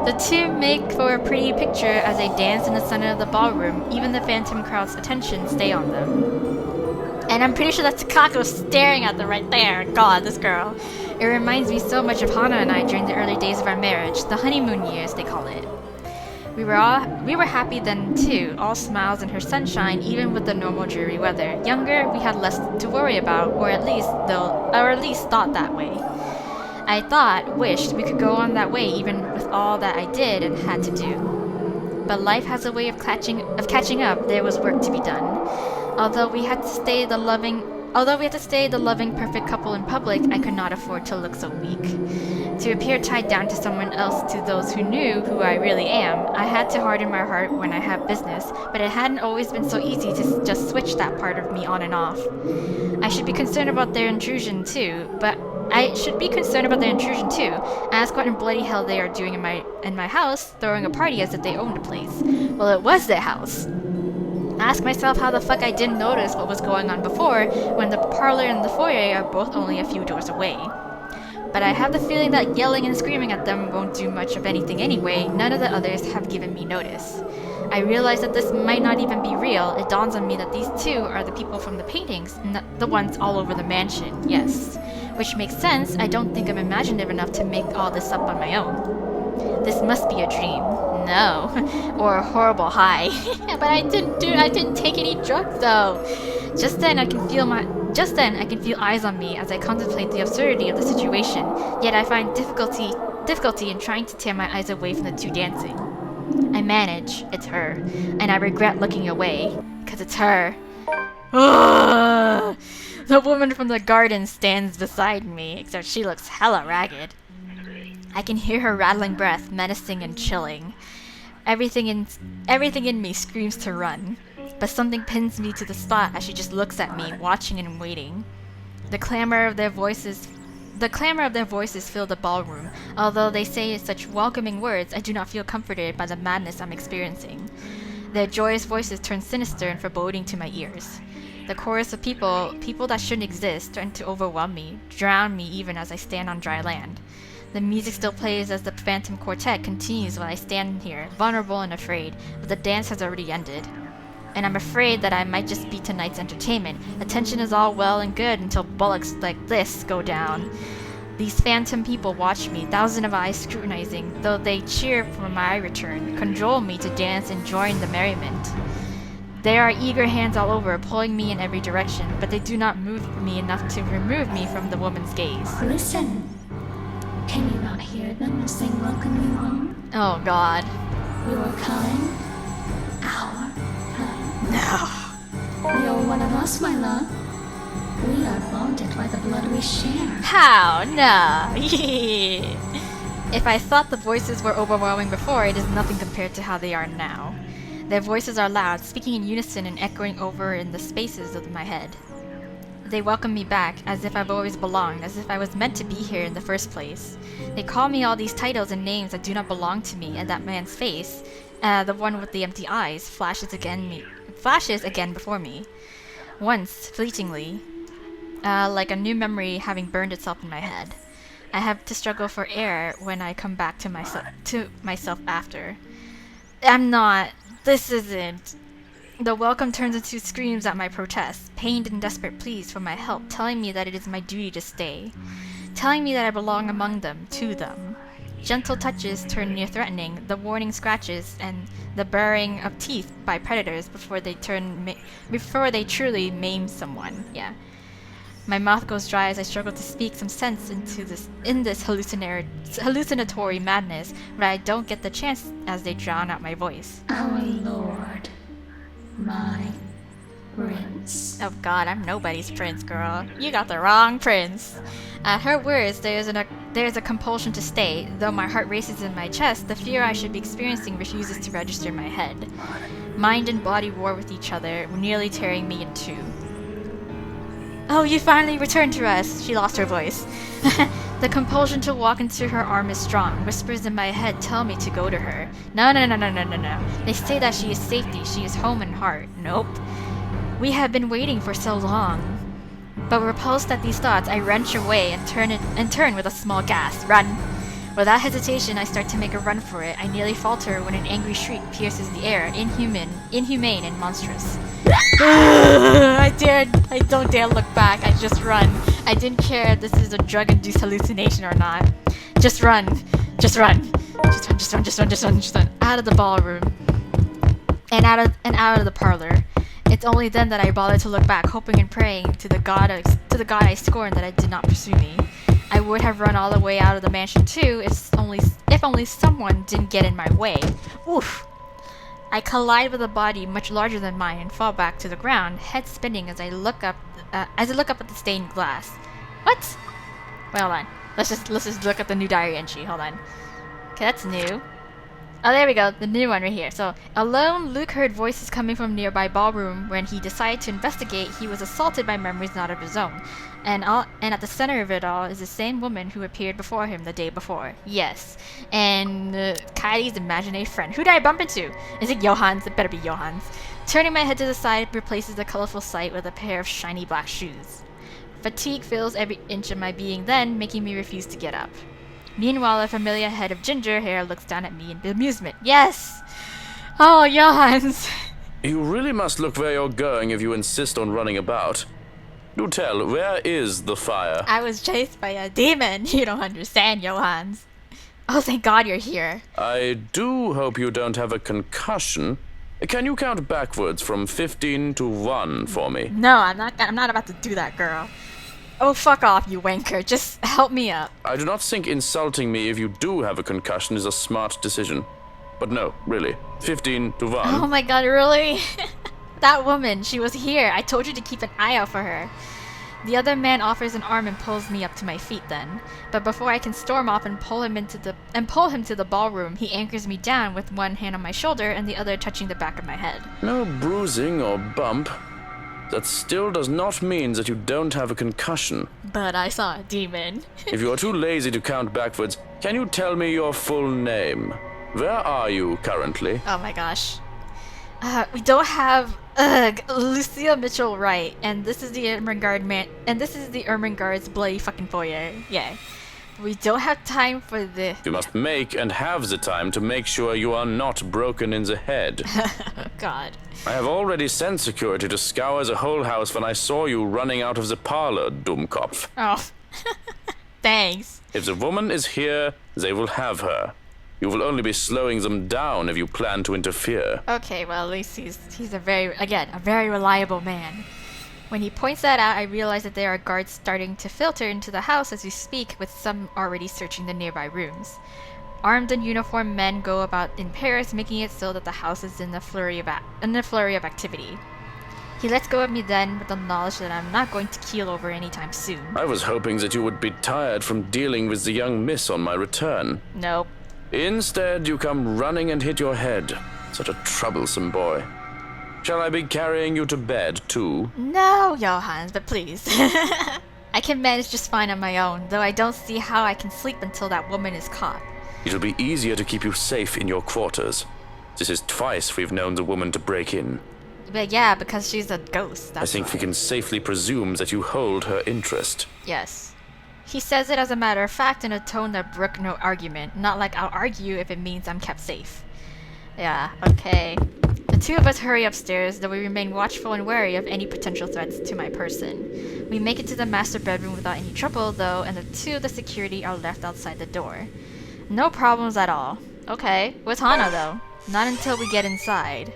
The two make for a pretty picture as they dance in the center of the ballroom. Even the phantom crowd's attention stay on them. And I'm pretty sure that's Takako staring at them right there. God, this girl. It reminds me so much of Hana and I during the early days of our marriage, the honeymoon years, they call it. We were happy then too, all smiles in her sunshine, even with the normal dreary weather. Younger, we had less to worry about, or at least thought that way. Wished we could go on that way even with all that I did and had to do. But life has a way of catching up. There was work to be done. Although we had to stay the loving, perfect couple in public, I could not afford to look so weak. To appear tied down to someone else, to those who knew who I really am, I had to harden my heart when I have business, but it hadn't always been so easy to just switch that part of me on and off. I should be concerned about their intrusion too. Ask what in bloody hell they are doing in my house, throwing a party as if they owned the place. Well, it was their house. Ask myself how the fuck I didn't notice what was going on before, when the parlor and the foyer are both only a few doors away. But I have the feeling that yelling and screaming at them won't do much of anything anyway. None of the others have given me notice. I realize that this might not even be real. It dawns on me that these two are the people from the paintings, the ones all over the mansion, yes. Which makes sense. I don't think I'm imaginative enough to make all this up on my own. This must be a dream. No. Or a horrible high. But I didn't take any drugs though. Just then I can feel eyes on me as I contemplate the absurdity of the situation, yet I find difficulty in trying to tear my eyes away from the two dancing. I manage, it's her, and I regret looking away, 'cause it's her. Ugh! The woman from the garden stands beside me, except she looks hella ragged. I can hear her rattling breath, menacing and chilling. Everything in me screams to run. But something pins me to the spot as she just looks at me, watching and waiting. The clamor of their voices fill the ballroom. Although they say such welcoming words, I do not feel comforted by the madness I'm experiencing. Their joyous voices turn sinister and foreboding to my ears. The chorus of people that shouldn't exist, threaten to overwhelm me, drown me even as I stand on dry land. The music still plays as the Phantom Quartet continues while I stand here, vulnerable and afraid, but the dance has already ended. And I'm afraid that I might just be tonight's entertainment. Attention is all well and good until bullocks like this go down. These phantom people watch me, thousands of eyes scrutinizing, though they cheer for my return, cajole me to dance and join the merriment. There are eager hands all over, pulling me in every direction, but they do not move me enough to remove me from the woman's gaze. Listen. Can you not hear them as they welcome you home? Oh God. Your kind. Our kind. No. You're one of us, my love. We are bonded by the blood we share. How? No. If I thought the voices were overwhelming before, it is nothing compared to how they are now. Their voices are loud, speaking in unison and echoing over in the spaces of my head. They welcome me back, as if I've always belonged, as if I was meant to be here in the first place. They call me all these titles and names that do not belong to me, and that man's face, the one with the empty eyes, flashes again before me. Once, fleetingly, like a new memory having burned itself in my head. I have to struggle for air when I come back to myself after. This isn't. The welcome turns into screams at my protests, pained and desperate pleas for my help, telling me that it is my duty to stay, telling me that I belong among them, to them. Gentle touches turn near threatening, the warning scratches, and the baring of teeth by predators before they truly maim someone. Yeah. My mouth goes dry as I struggle to speak some sense in this hallucinatory madness, but I don't get the chance as they drown out my voice. Our Lord, my prince. Oh god, I'm nobody's prince, girl. You got the wrong prince. At her words, there's a compulsion to stay. Though my heart races in my chest, the fear I should be experiencing refuses to register in my head. Mind and body war with each other, nearly tearing me in two. Oh, you finally returned to us! She lost her voice. The compulsion to walk into her arm is strong. Whispers in my head tell me to go to her. No. They say that she is safety, she is home and heart. Nope. We have been waiting for so long. But repulsed at these thoughts, I wrench away and turn with a small gasp. Run! Without hesitation, I start to make a run for it. I nearly falter when an angry shriek pierces the air, inhumane and monstrous. I don't dare look back. I just run. I didn't care if this is a drug-induced hallucination or not. Just run. Just run. Just run. Out of the ballroom. And out of the parlor. It's only then that I bother to look back, hoping and praying to the god I scorned that I did not pursue me. I would have run all the way out of the mansion too, if only someone didn't get in my way. Oof! I collide with a body much larger than mine and fall back to the ground, head spinning as I look up at the stained glass. What? Wait, hold on. Let's just look at the new diary entry. Hold on. Okay, that's new. Oh, there we go, the new one right here. So, alone, Luke heard voices coming from nearby ballroom. When he decided to investigate, he was assaulted by memories not of his own. And at the center of it all is the same woman who appeared before him the day before. Yes. And Kylie's imaginary friend. Who did I bump into? Is it Johans? It better be Johans. Turning my head to the side replaces the colorful sight with a pair of shiny black shoes. Fatigue fills every inch of my being then, making me refuse to get up. Meanwhile, a familiar head of ginger hair looks down at me in amusement. Yes! Oh, Johans! You really must look where you're going if you insist on running about. Do tell, where is the fire? I was chased by a demon. You don't understand, Johans. Oh, thank God you're here. I do hope you don't have a concussion. Can you count backwards from 15 to 1 for me? No, I'm not about to do that, girl. Oh, fuck off, you wanker. Just help me up. I do not think insulting me if you do have a concussion is a smart decision. But no, really. 15 to 1. Oh my god, really? That woman, she was here. I told you to keep an eye out for her. The other man offers an arm and pulls me up to my feet then. But before I can storm off and pull him to the ballroom, he anchors me down with one hand on my shoulder and the other touching the back of my head. No bruising or bump. That still does not mean that you don't have a concussion. But I saw a demon. If you are too lazy to count backwards, can you tell me your full name? Where are you currently? Oh my gosh. We don't have Lucia Mitchell Wright, and this is the Ermengarde's bloody fucking foyer. Yeah. We don't have time for the... You must make and have the time to make sure you are not broken in the head. God. I have already sent security to scour the whole house when I saw you running out of the parlor, Dummkopf. Oh. Thanks. If the woman is here, they will have her. You will only be slowing them down if you plan to interfere. Okay, well, at least he's a very reliable man. When he points that out, I realize that there are guards starting to filter into the house as we speak, with some already searching the nearby rooms. Armed and uniformed men go about in pairs, making it so that the house is in a flurry of activity. He lets go of me then, with the knowledge that I'm not going to keel over anytime soon. I was hoping that you would be tired from dealing with the young miss on my return. Nope. Instead, you come running and hit your head. Such a troublesome boy. Shall I be carrying you to bed, too? No, Johans, but please. I can manage just fine on my own, though I don't see how I can sleep until that woman is caught. It'll be easier to keep you safe in your quarters. This is twice we've known the woman to break in. But yeah, because she's a ghost, that's I think why. we can safely presume that you hold her interest. Yes. He says it as a matter of fact in a tone that brook no argument, not like I'll argue if it means I'm kept safe. Yeah, okay. The two of us hurry upstairs, though we remain watchful and wary of any potential threats to my person. We make it to the master bedroom without any trouble, though, and the two of the security are left outside the door. No problems at all. Okay, where's Hana, though? Not until we get inside.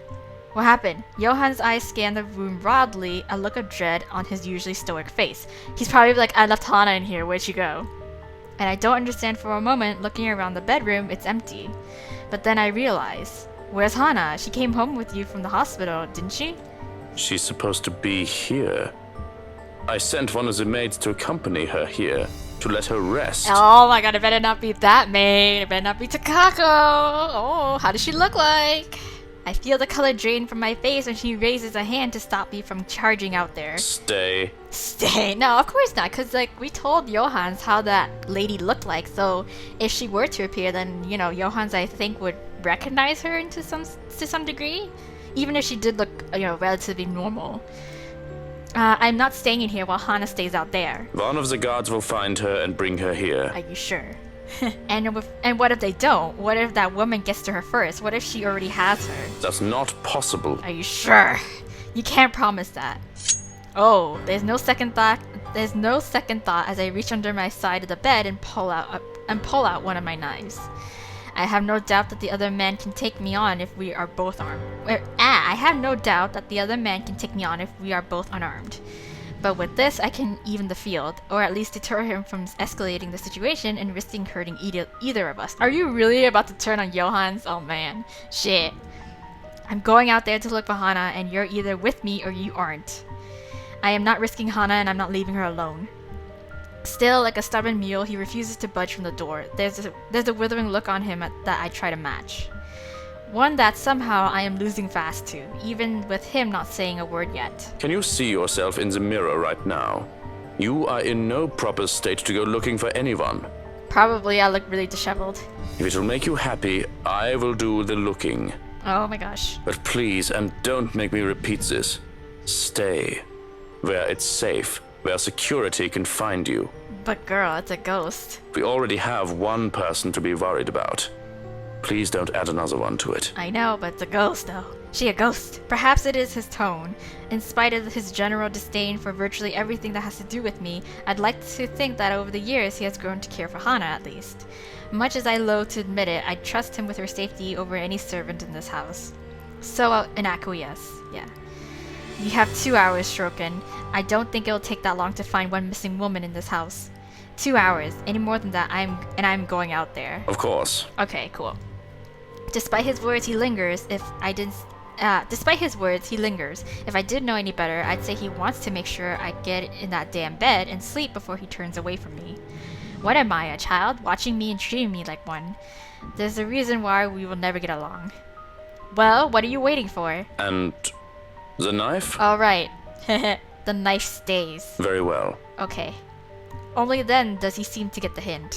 What happened? Johans' eyes scan the room broadly, a look of dread on his usually stoic face. He's probably like, I left Hana in here, where'd she go? And I don't understand for a moment, looking around the bedroom, it's empty. But then I realize, where's Hana? She came home with you from the hospital, didn't she? She's supposed to be here. I sent one of the maids to accompany her here, to let her rest. Oh my god, it better not be that maid. It better not be Takako. Oh, how does she look like? I feel the color drain from my face when she raises a hand to stop me from charging out there. Stay. Stay? No, of course not, because, like, we told Johans how that lady looked like, so if she were to appear, then, you know, Johans, I think, would recognize her to some degree, even if she did look, you know, relatively normal. I'm not staying in here while Hana stays out there. One of the guards will find her and bring her here. Are you sure? And what if they don't? What if that woman gets to her first? What if she already has her? That's not possible. Are you sure? You can't promise that. Oh, there's no second thought. There's no second thought as I reach under my side of the bed and pull out one of my knives. I have no doubt that the other man can take me on if we are both armed. I have no doubt that the other man can take me on if we are both unarmed. But with this, I can even the field, or at least deter him from escalating the situation and risking hurting either of us. Are you really about to turn on Johans? Oh man. Shit. I'm going out there to look for Hana, and you're either with me or you aren't. I am not risking Hana, and I'm not leaving her alone. Still, like a stubborn mule, he refuses to budge from the door. There's a withering look on him that I try to match. One that somehow I am losing fast to, even with him not saying a word yet. Can you see yourself in the mirror right now? You are in no proper state to go looking for anyone. Probably I look really disheveled. If it will make you happy, I will do the looking. Oh my gosh. But please, and don't make me repeat this, stay where it's safe, where security can find you. But girl, it's a ghost. We already have one person to be worried about. Please don't add another one to it. I know, but it's a ghost though. She a ghost. Perhaps it is his tone. In spite of his general disdain for virtually everything that has to do with me, I'd like to think that over the years he has grown to care for Hana at least. Much as I loathe to admit it, I trust him with her safety over any servant in this house. So an acquiesce, yeah. You have 2 hours, Shroken. I don't think it'll take that long to find one missing woman in this house. 2 hours. Any more than that, I'm going out there. Of course. Okay, cool. Despite his words, he lingers. If I didn't know any better, I'd say he wants to make sure I get in that damn bed and sleep before he turns away from me. What am I, a child, watching me and treating me like one? There's a reason why we will never get along. Well, what are you waiting for? And the knife? Alright. The knife stays. Very well. Okay. Only then does he seem to get the hint.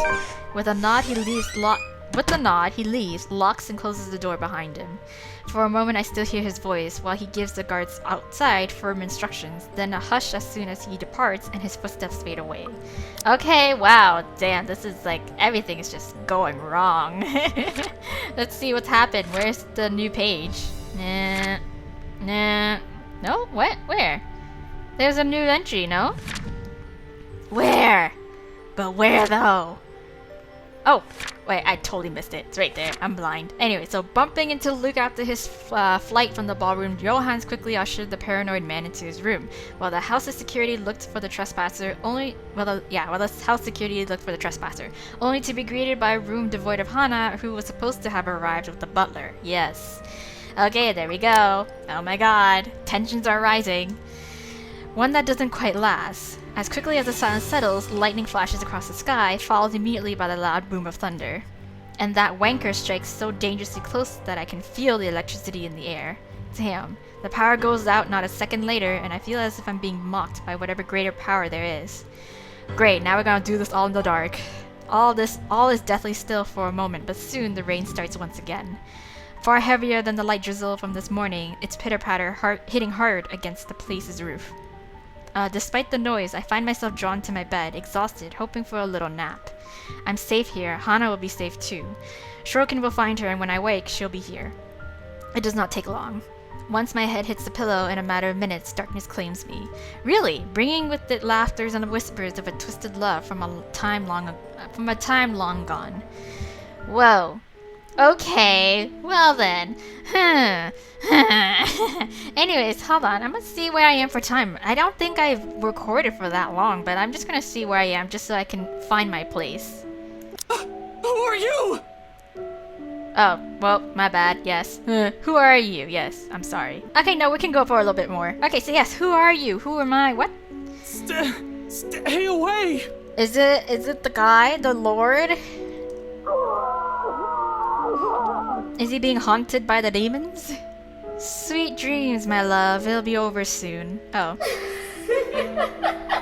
With a nod, he leaves, locks and closes the door behind him. For a moment, I still hear his voice while he gives the guards outside firm instructions, then a hush as soon as he departs and his footsteps fade away. Okay, wow, damn, this is like, everything is just going wrong. Let's see what's happened. Where's the new page? Nah. No? What? Where? There's a new entry, no? Where? But where though? Oh, wait, I totally missed it. It's right there. I'm blind. Anyway, so bumping into Luke after his flight from the ballroom, Johans quickly ushered the paranoid man into his room, while the house's security looked for the trespasser, only to be greeted by a room devoid of Hana, who was supposed to have arrived with the butler. Yes. Okay, there we go. Oh my god. Tensions are rising. One that doesn't quite last. As quickly as the silence settles, lightning flashes across the sky, followed immediately by the loud boom of thunder. And that wanker strikes so dangerously close that I can feel the electricity in the air. Damn. The power goes out not a second later, and I feel as if I'm being mocked by whatever greater power there is. Great, now we're gonna do this all in the dark. All is deathly still for a moment, but soon the rain starts once again. Far heavier than the light drizzle from this morning, its pitter-patter hitting hard against the place's roof. Despite the noise, I find myself drawn to my bed, exhausted, hoping for a little nap. I'm safe here. Hana will be safe too. Shroken will find her, and when I wake, she'll be here. It does not take long. Once my head hits the pillow, in a matter of minutes, darkness claims me. Really, bringing with it laughters and whispers of a twisted love from a time long gone. Whoa. Okay, well then. Anyways, hold on. I'm gonna see where I am for time. I don't think I've recorded for that long, but I'm just gonna see where I am just so I can find my place. Who are you? Oh, well, my bad, yes. Who are you? Yes, I'm sorry. Okay, no, we can go for a little bit more. Okay, so yes, who are you? Who am I? What? Stay away! Is it the guy? The Lord? Is he being haunted by the demons? Sweet dreams, my love. It'll be over soon. Oh.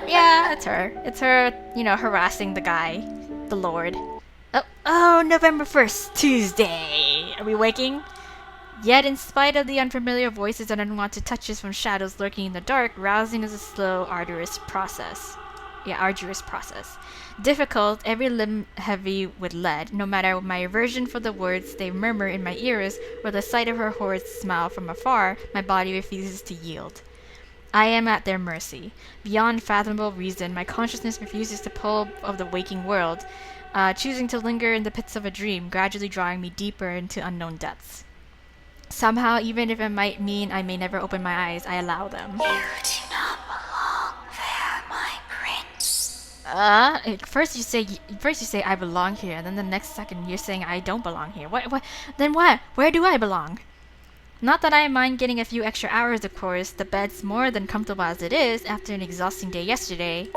Yeah, it's her. It's her, harassing the guy. The Lord. Oh, November 1st, Tuesday. Are we waking? Yet, in spite of the unfamiliar voices and unwanted touches from shadows lurking in the dark, rousing is a slow, arduous process. Difficult, every limb heavy with lead. No matter my aversion for the words they murmur in my ears, or the sight of her horrid smile from afar, my body refuses to yield. I am at their mercy. Beyond fathomable reason, my consciousness refuses to pull of the waking world, choosing to linger in the pits of a dream, gradually drawing me deeper into unknown depths. Somehow, even if it might mean I may never open my eyes, I allow them. You do not belong there, my prince. First you say I belong here, and then the next second you're saying I don't belong here. What? Then what? Where do I belong? Not that I mind getting a few extra hours, of course. The bed's more than comfortable as it is after an exhausting day yesterday.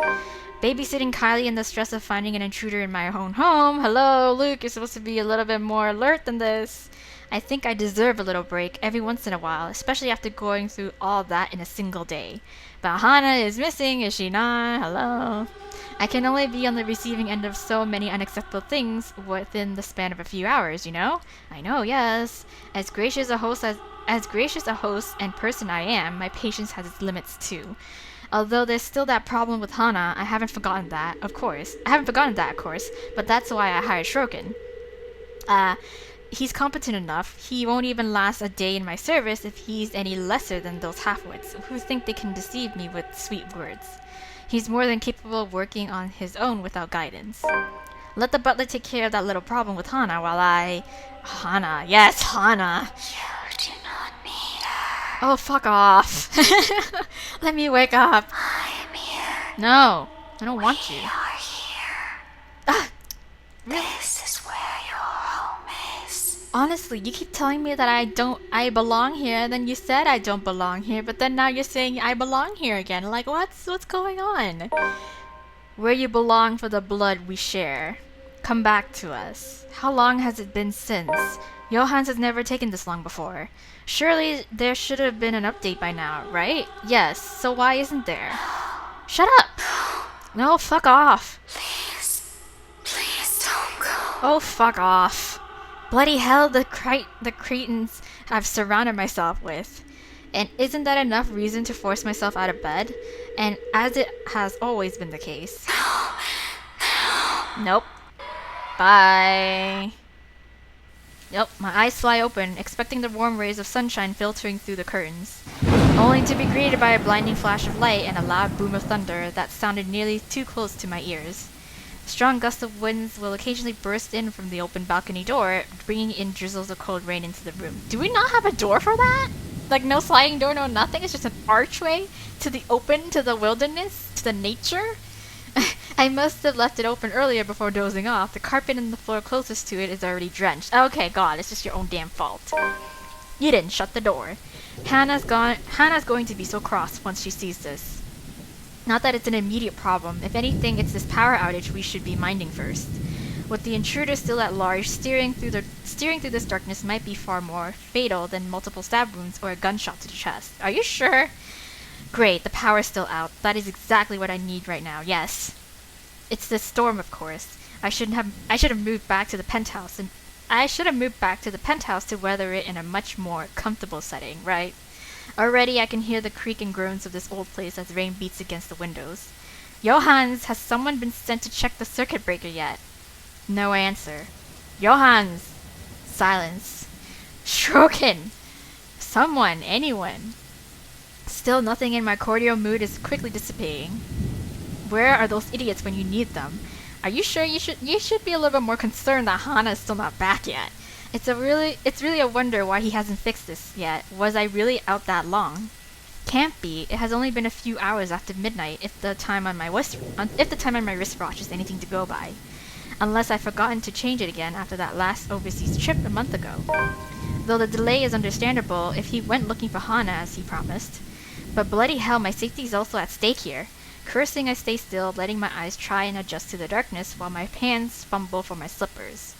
Babysitting Kylie and the stress of finding an intruder in my own home. Hello, Luke, you're supposed to be a little bit more alert than this. I think I deserve a little break every once in a while, especially after going through all that in a single day. But Hana is missing, is she not? Hello. I can only be on the receiving end of so many unacceptable things within the span of a few hours, you know? I know, yes. As gracious a host and person I am, my patience has its limits too. Although there's still that problem with Hana, I haven't forgotten that, of course. But that's why I hired Shrokin. He's competent enough. He won't even last a day in my service if he's any lesser than those half-wits who think they can deceive me with sweet words. He's more than capable of working on his own without guidance. Let the butler take care of that little problem with Hana while I... Hana. Yes, Hana. You do not need her. Oh, fuck off. Let me wake up. I am here. No, I don't want you. We are here. Ah, This is where your home is. honestly, you keep telling me that I belong here, then you said I don't belong here, but then now you're saying I belong here again. Like, what's going on? Where you belong for the blood we share. Come back to us. How long has it been since? Johans has never taken this long before. Surely there should have been an update by now, right? Yes, so why isn't there? Shut up! No, fuck off. Please don't go. Oh, fuck off. Bloody hell, the cretins I've surrounded myself with. And isn't that enough reason to force myself out of bed? And as it has always been the case. Nope. Bye. Yep, my eyes fly open, expecting the warm rays of sunshine filtering through the curtains, only to be greeted by a blinding flash of light and a loud boom of thunder that sounded nearly too close to my ears. Strong gusts of winds will occasionally burst in from the open balcony door, bringing in drizzles of cold rain into the room. Do we not have a door for that? Like, no sliding door, no nothing? It's just an archway to the open, to the wilderness, to the nature? I must have left it open earlier before dozing off. The carpet and the floor closest to it is already drenched. Okay, God, it's just your own damn fault. You didn't shut the door. Hannah's going to be so cross once she sees this. Not that it's an immediate problem. If anything, it's this power outage we should be minding first. With the intruder still at large, steering through this darkness might be far more fatal than multiple stab wounds or a gunshot to the chest. Are you sure? Great, the power's still out. That is exactly what I need right now. Yes. It's the storm, of course. I should have moved back to the penthouse to weather it in a much more comfortable setting, right? Already I can hear the creak and groans of this old place as rain beats against the windows. Johans, has someone been sent to check the circuit breaker yet? No answer. Johans! Silence. Shrokin! Someone, anyone. Still nothing in my cordial mood is quickly dissipating. Where are those idiots when you need them? Are you sure you should be a little bit more concerned that Hana is still not back yet? It's really a wonder why he hasn't fixed this yet. Was I really out that long? Can't be. It has only been a few hours after midnight if the time on my wristwatch is anything to go by. unless I've forgotten to change it again after that last overseas trip a month ago. Though the delay is understandable if he went looking for Hana as he promised. But bloody hell, my safety is also at stake here. Cursing, I stay still, letting my eyes try and adjust to the darkness while my hands fumble for my slippers.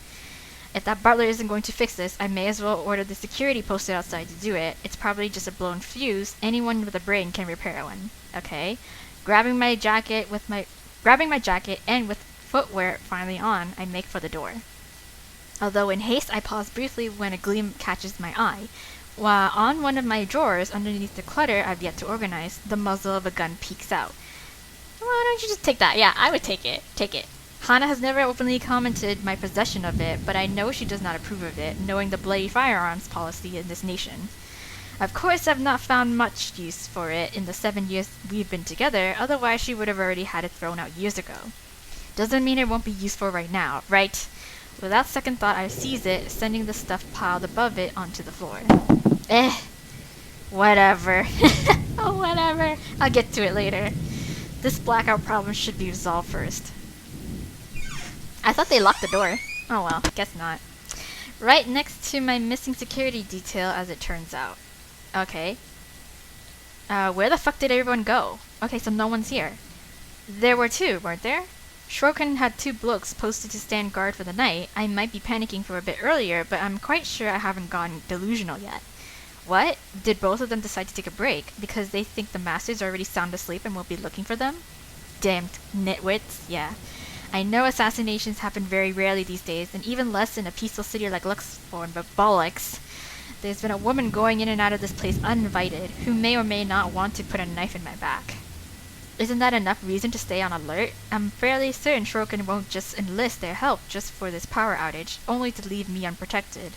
If that butler isn't going to fix this, I may as well order the security posted outside to do it. It's probably just a blown fuse. Anyone with a brain can repair one. Okay. Grabbing my jacket and with footwear finally on, I make for the door. Although in haste, I pause briefly when a gleam catches my eye. While on one of my drawers, underneath the clutter I've yet to organize, the muzzle of a gun peeks out. Why don't you just take that? Yeah, I would take it. Take it. Hana has never openly commented my possession of it, but I know she does not approve of it, knowing the bloody firearms policy in this nation. Of course, I've not found much use for it in the 7 years we've been together, otherwise she would have already had it thrown out years ago. Doesn't mean it won't be useful right now, right? Without second thought, I seize it, sending the stuff piled above it onto the floor. Whatever. Oh, whatever. I'll get to it later. This blackout problem should be resolved first. I thought they locked the door. Oh well, guess not. Right next to my missing security detail, as it turns out. Okay. Where the fuck did everyone go? Okay, so no one's here. There were two, weren't there? Shorokin had 2 blokes posted to stand guard for the night. I might be panicking for a bit earlier, but I'm quite sure I haven't gone delusional yet. What? Did both of them decide to take a break because they think the master's already sound asleep and will be looking for them? Damned nitwits, yeah. I know assassinations happen very rarely these days, and even less in a peaceful city like Luxform, but bollocks. There's been a woman going in and out of this place uninvited, who may or may not want to put a knife in my back. Isn't that enough reason to stay on alert? I'm fairly certain Shorokin won't just enlist their help just for this power outage, only to leave me unprotected.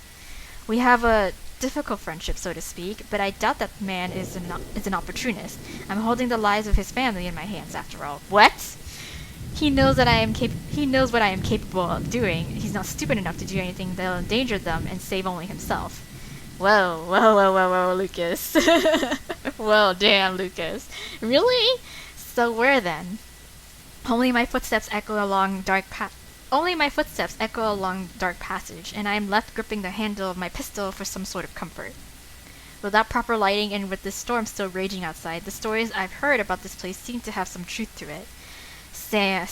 We have a difficult friendship, so to speak, but I doubt that man is an opportunist. I'm holding the lives of his family in my hands, after all. What? He knows what I am capable of doing. He's not stupid enough to do anything that'll endanger them and save only himself. Whoa, Lucas. Well, damn, Lucas. Really? So where then? Only my footsteps echo along dark passage, and I am left gripping the handle of my pistol for some sort of comfort. Without proper lighting and with this storm still raging outside, the stories I've heard about this place seem to have some truth to it. Yeah.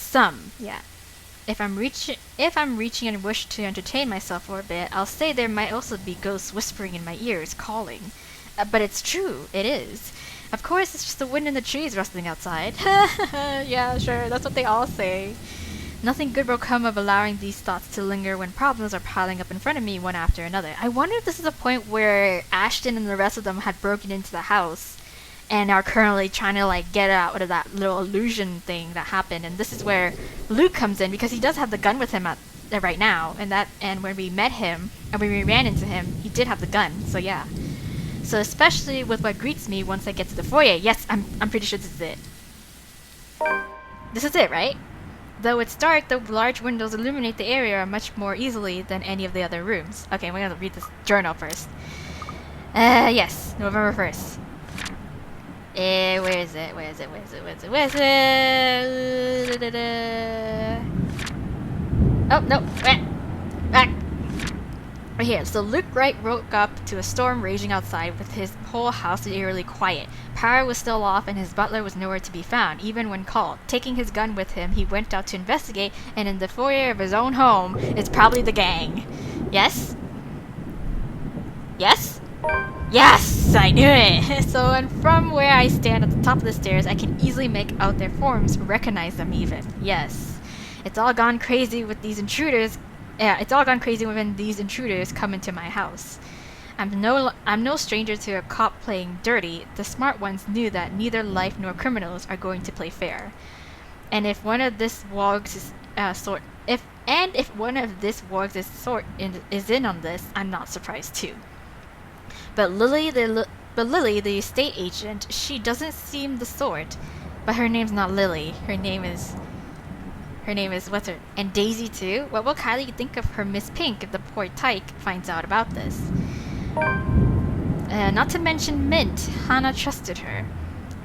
If I'm reaching and wish to entertain myself for a bit, I'll say there might also be ghosts whispering in my ears, calling. But it's true, it is. Of course, it's just the wind in the trees rustling outside. Yeah, sure, that's what they all say. Nothing good will come of allowing these thoughts to linger when problems are piling up in front of me one after another. I wonder if this is a point where Ashton and the rest of them had broken into the house and are currently trying to like get out of that little illusion thing that happened, and this is where Luke comes in because he does have the gun with him right now, and when we met him and when we ran into him, he did have the gun. So yeah. So especially with what greets me once I get to the foyer. Yes, I'm pretty sure this is it. This is it, right? Though it's dark, the large windows illuminate the area much more easily than any of the other rooms. Okay, we're gonna read this journal first. Yes, November 1st. Where is it? Oh, no. Back. Right here. So Luke Wright woke up to a storm raging outside with his whole house eerily quiet. Power was still off and his butler was nowhere to be found, even when called. Taking his gun with him, he went out to investigate, and in the foyer of his own home is probably the gang. Yes? Yes? Yes! I knew it! So, and from where I stand at the top of the stairs, I can easily make out their forms, recognize them even. Yes. It's all gone crazy with these intruders. Yeah, it's all gone crazy when these intruders come into my house. I'm no stranger to a cop playing dirty. The smart ones knew that neither life nor criminals are going to play fair. And if one of this wargs' sort is in on this, I'm not surprised too. But Lily, the estate agent, she doesn't seem the sort. But her name's not Lily. Her name is what's her? And Daisy too? What will Kylie think of her Miss Pink if the poor tyke finds out about this? Not to mention Mint. Hana trusted her.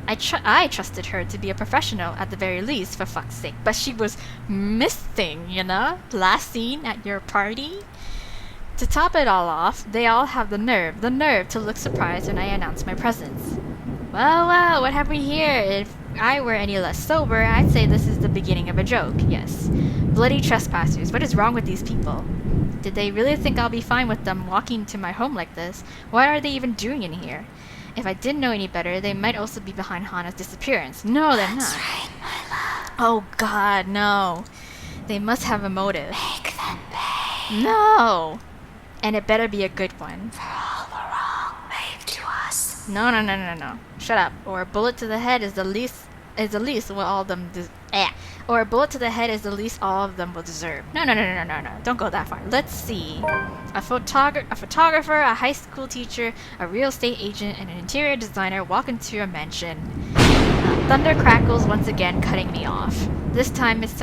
I trusted her to be a professional at the very least, for fuck's sake. But she was missing, you know? Last seen at your party? To top it all off, they all have the nerve to look surprised when I announce my presence. Well, what have we here? If I were any less sober, I'd say this is the beginning of a joke, yes. Bloody trespassers, what is wrong with these people? Did they really think I'll be fine with them walking to my home like this? What are they even doing in here? If I didn't know any better, they might also be behind Hana's disappearance. No, they're not. That's right, my love. Oh god, no. They must have a motive. Make them pay No! And it better be a good one. for all the wrong made to us. No. Shut up. Or a bullet to the head is the least what all of them Or a bullet to the head is the least all of them will deserve. No. Don't go that far. Let's see. A photographer, a high school teacher, a real estate agent, and an interior designer walk into a mansion. Thunder crackles once again, cutting me off. This time its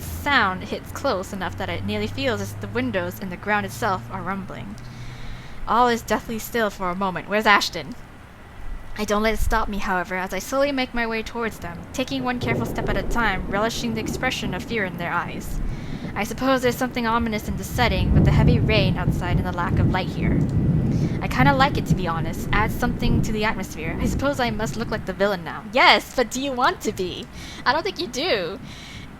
sound hits close enough that it nearly feels as if the windows and the ground itself are rumbling. All is deathly still for a moment. Where's Ashton? I don't let it stop me, however, as I slowly make my way towards them, taking one careful step at a time, relishing the expression of fear in their eyes. I suppose there's something ominous in the setting, with the heavy rain outside and the lack of light here. I kinda like it, to be honest. Adds something to the atmosphere. I suppose I must look like the villain now. Yes, but do you want to be? I don't think you do.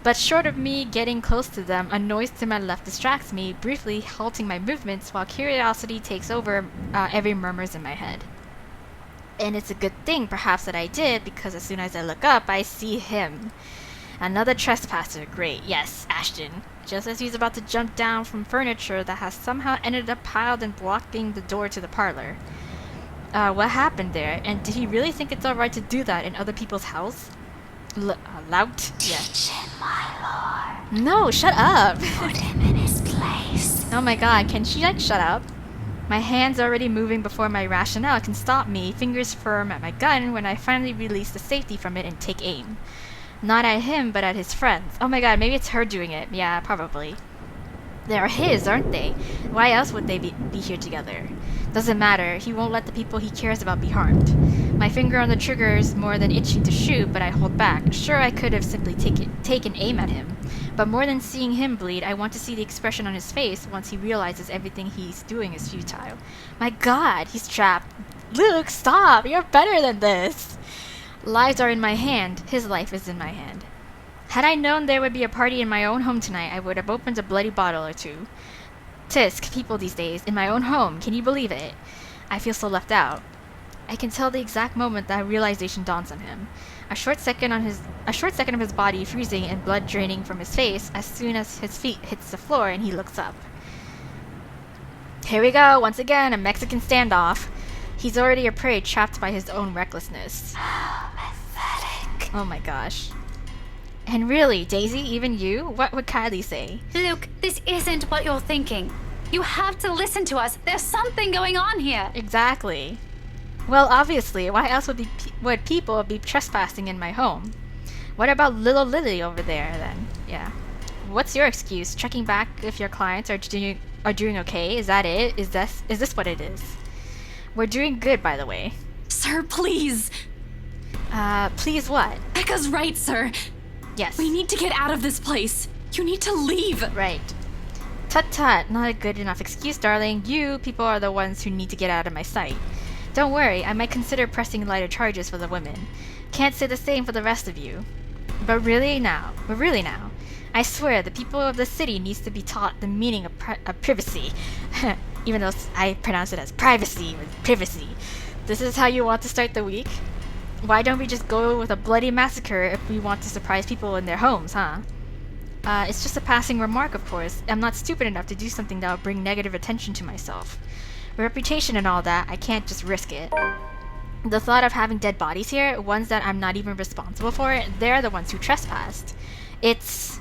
But short of me getting close to them, a noise to my left distracts me, briefly halting my movements while curiosity takes over every murmurs in my head. And it's a good thing, perhaps, that I did, because as soon as I look up, I see him. Another trespasser. Great. Yes, Ashton. Just as he's about to jump down from furniture that has somehow ended up piled and blocking the door to the parlor. What happened there? And did he really think it's alright to do that in other people's house? Lout? Yeah. Teach him, my lord. No, shut up! Put him in his place. Oh my god, can she, shut up? My hands already moving before my rationale can stop me, fingers firm at my gun when I finally release the safety from it and take aim. Not at him, but at his friends. Oh my god, maybe it's her doing it. Yeah, probably. They're his, aren't they? Why else would they be here together? Doesn't matter, he won't let the people he cares about be harmed. My finger on the trigger is more than itching to shoot, but I hold back. Sure, I could have simply taken aim at him. But more than seeing him bleed, I want to see the expression on his face once he realizes everything he's doing is futile. My god, he's trapped. Luke, stop! You're better than this! Lives are in my hand. His life is in my hand. Had I known there would be a party in my own home tonight, I would have opened a bloody bottle or two. Tisk, people these days, in my own home, can you believe it? I feel so left out. I can tell the exact moment that realization dawns on him. A short second of his body freezing and blood draining from his face as soon as his feet hits the floor and he looks up. Here we go, once again, a Mexican standoff. He's already a prey trapped by his own recklessness. Pathetic. Oh my gosh. And really, Daisy, even you? What would Kylie say? Luke, this isn't what you're thinking. You have to listen to us. There's something going on here. Exactly. Well, obviously, why else would people be trespassing in my home? What about little Lily over there, then? Yeah. What's your excuse? Checking back if your clients are doing okay? Is that it? Is this what it is? We're doing good, by the way. Sir, please. Please what? Becca's right, sir. Yes. We need to get out of this place. You need to leave. Right. Tut-tut, not a good enough excuse, darling. You people are the ones who need to get out of my sight. Don't worry, I might consider pressing lighter charges for the women. Can't say the same for the rest of you. But really now, I swear the people of the city needs to be taught the meaning of privacy. Even though I pronounce it as privacy with privacy. This is how you want to start the week? Why don't we just go with a bloody massacre if we want to surprise people in their homes, huh? It's just a passing remark, of course. I'm not stupid enough to do something that will bring negative attention to myself. Reputation and all that, I can't just risk it. The thought of having dead bodies here, ones that I'm not even responsible for, they're the ones who trespassed. It's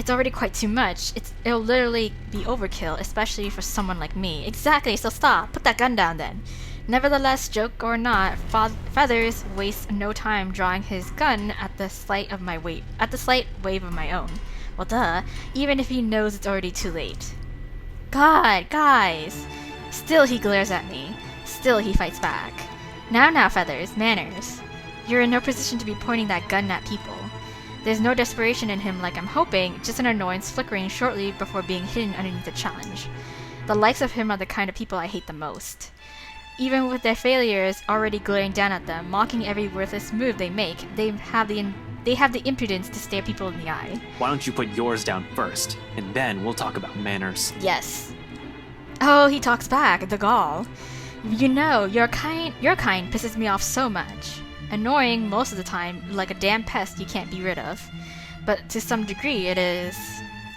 already quite too much. It'll literally be overkill, especially for someone like me. Exactly, so stop. Put that gun down then. Nevertheless, joke or not, Feathers wastes no time drawing his gun at the slight wave of my own. Well, duh. Even if he knows it's already too late. God, guys. Still he glares at me. Still he fights back. Now, Feathers, manners. You're in no position to be pointing that gun at people. There's no desperation in him like I'm hoping, just an annoyance flickering shortly before being hidden underneath a challenge. The likes of him are the kind of people I hate the most. Even with their failures already glaring down at them, mocking every worthless move they make, they have the impudence to stare people in the eye. Why don't you put yours down first, and then we'll talk about manners. Yes. Oh, he talks back, the gall. You know, your kind pisses me off so much. Annoying most of the time, like a damn pest you can't be rid of. But to some degree it is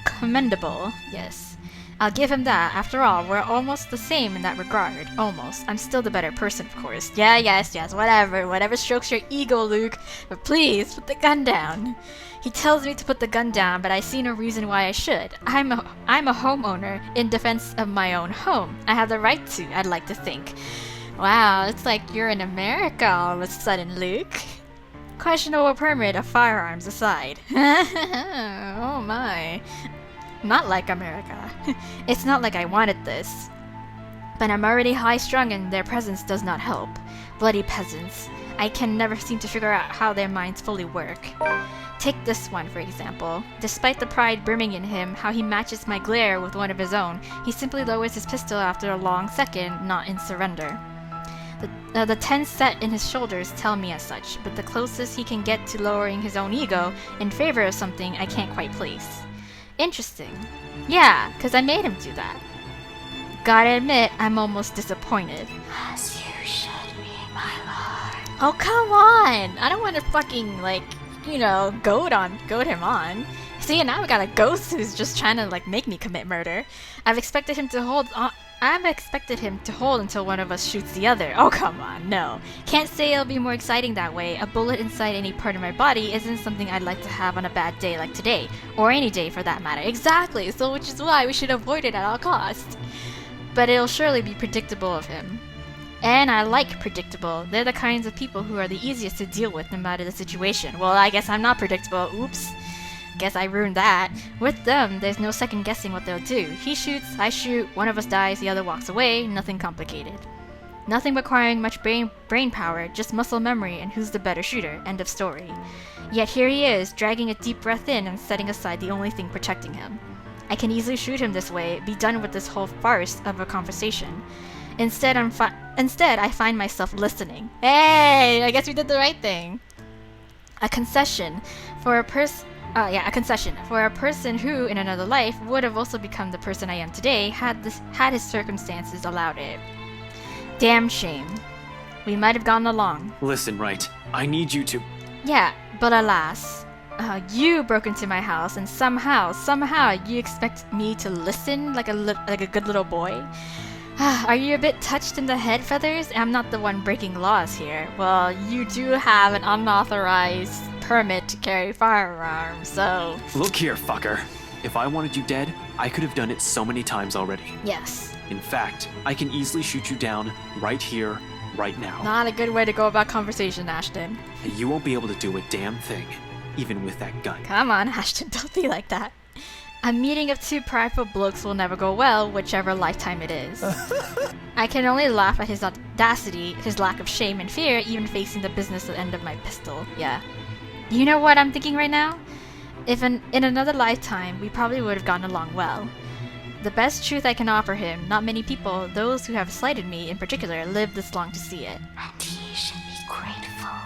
commendable, yes. I'll give him that. After all, we're almost the same in that regard. Almost. I'm still the better person, of course. Yeah, yes, whatever strokes your ego, Luke. But please, put the gun down. He tells me to put the gun down, but I see no reason why I should. I'm a homeowner in defense of my own home. I have the right to, I'd like to think. Wow, it's like you're in America all of a sudden, Luke. Questionable permit of firearms aside. Oh my. Not like America. It's not like I wanted this. But I'm already high-strung and their presence does not help. Bloody peasants. I can never seem to figure out how their minds fully work. Take this one, for example. Despite the pride brimming in him, how he matches my glare with one of his own, he simply lowers his pistol after a long second, not in surrender. The tense set in his shoulders tell me as such, but the closest he can get to lowering his own ego in favor of something I can't quite place. Interesting. Yeah, 'cause I made him do that. Gotta admit, I'm almost disappointed. As you should be, my lord. Oh, come on! I don't want to fucking, like, you know, goad him on. See, now we got a ghost who's just trying to, like, make me commit murder. I've expected him to hold until one of us shoots the other. Oh, come on, no. Can't say it'll be more exciting that way. A bullet inside any part of my body isn't something I'd like to have on a bad day like today. Or any day for that matter. Exactly, so which is why we should avoid it at all costs. But it'll surely be predictable of him. And I like predictable. They're the kinds of people who are the easiest to deal with no matter the situation. Well, I guess I'm not predictable. Oops. Guess I ruined that. With them, there's no second guessing what they'll do. He shoots, I shoot, one of us dies, the other walks away, nothing complicated. Nothing requiring much brain power, just muscle memory and who's the better shooter, end of story. Yet here he is, dragging a deep breath in and setting aside the only thing protecting him. I can easily shoot him this way, be done with this whole farce of a conversation. Instead, I find myself listening. Hey, I guess we did the right thing. A concession for a person who, in another life, would have also become the person I am today had his circumstances allowed it. Damn shame. We might have gone along. Listen, right. I need you to... Yeah, but alas. You broke into my house, and somehow you expect me to listen like a good little boy? Are you a bit touched in the head feathers? I'm not the one breaking laws here. Well, you do have an unauthorized permit to carry firearms, so... Look here, fucker. If I wanted you dead, I could have done it so many times already. Yes. In fact, I can easily shoot you down right here, right now. Not a good way to go about conversation, Ashton. And you won't be able to do a damn thing, even with that gun. Come on, Ashton, don't be like that. A meeting of two prideful blokes will never go well, whichever lifetime it is. I can only laugh at his audacity, his lack of shame and fear, even facing the business end of my pistol. Yeah. You know what I'm thinking right now? If in another lifetime, we probably would have gotten along well. The best truth I can offer him, not many people, those who have slighted me in particular, live this long to see it. And he should be grateful.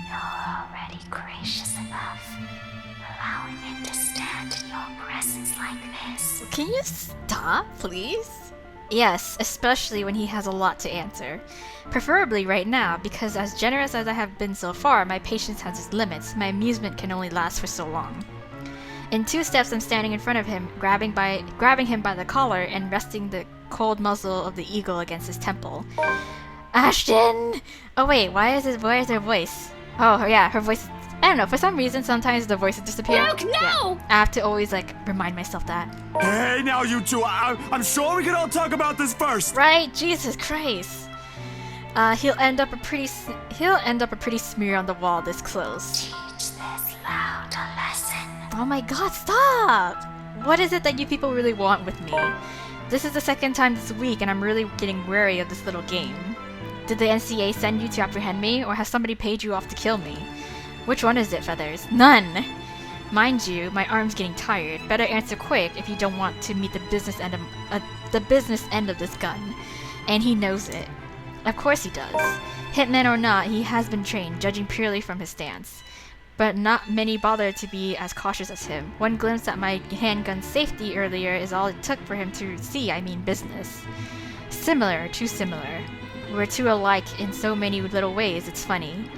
You're already gracious enough, allowing him to stand in your presence like this. Can you stop, please? Yes, especially when he has a lot to answer. Preferably right now, because as generous as I have been so far, my patience has its limits. My amusement can only last for so long. In 2 steps, I'm standing in front of him, grabbing him by the collar and resting the cold muzzle of the eagle against his temple. Ashton! Oh wait, why is her voice? Oh yeah, her voice. I don't know, for some reason sometimes the voices disappear. Luke, no! Yeah. I have to always remind myself that. Hey, now you two, I'm sure we can all talk about this first. Right? Jesus Christ. He'll end up a pretty smear on the wall this close. Teach this loud a lesson. Oh my god, stop! What is it that you people really want with me? This is the second time this week and I'm really getting wary of this little game. Did the NCA send you to apprehend me, or has somebody paid you off to kill me? Which one is it, Feathers? None! Mind you, my arm's getting tired. Better answer quick if you don't want to meet the business end of this gun. And he knows it. Of course he does. Hitman or not, he has been trained, judging purely from his stance. But not many bother to be as cautious as him. One glimpse at my handgun's safety earlier is all it took for him to see I mean business. Similar, too similar. We're too alike in so many little ways, it's funny.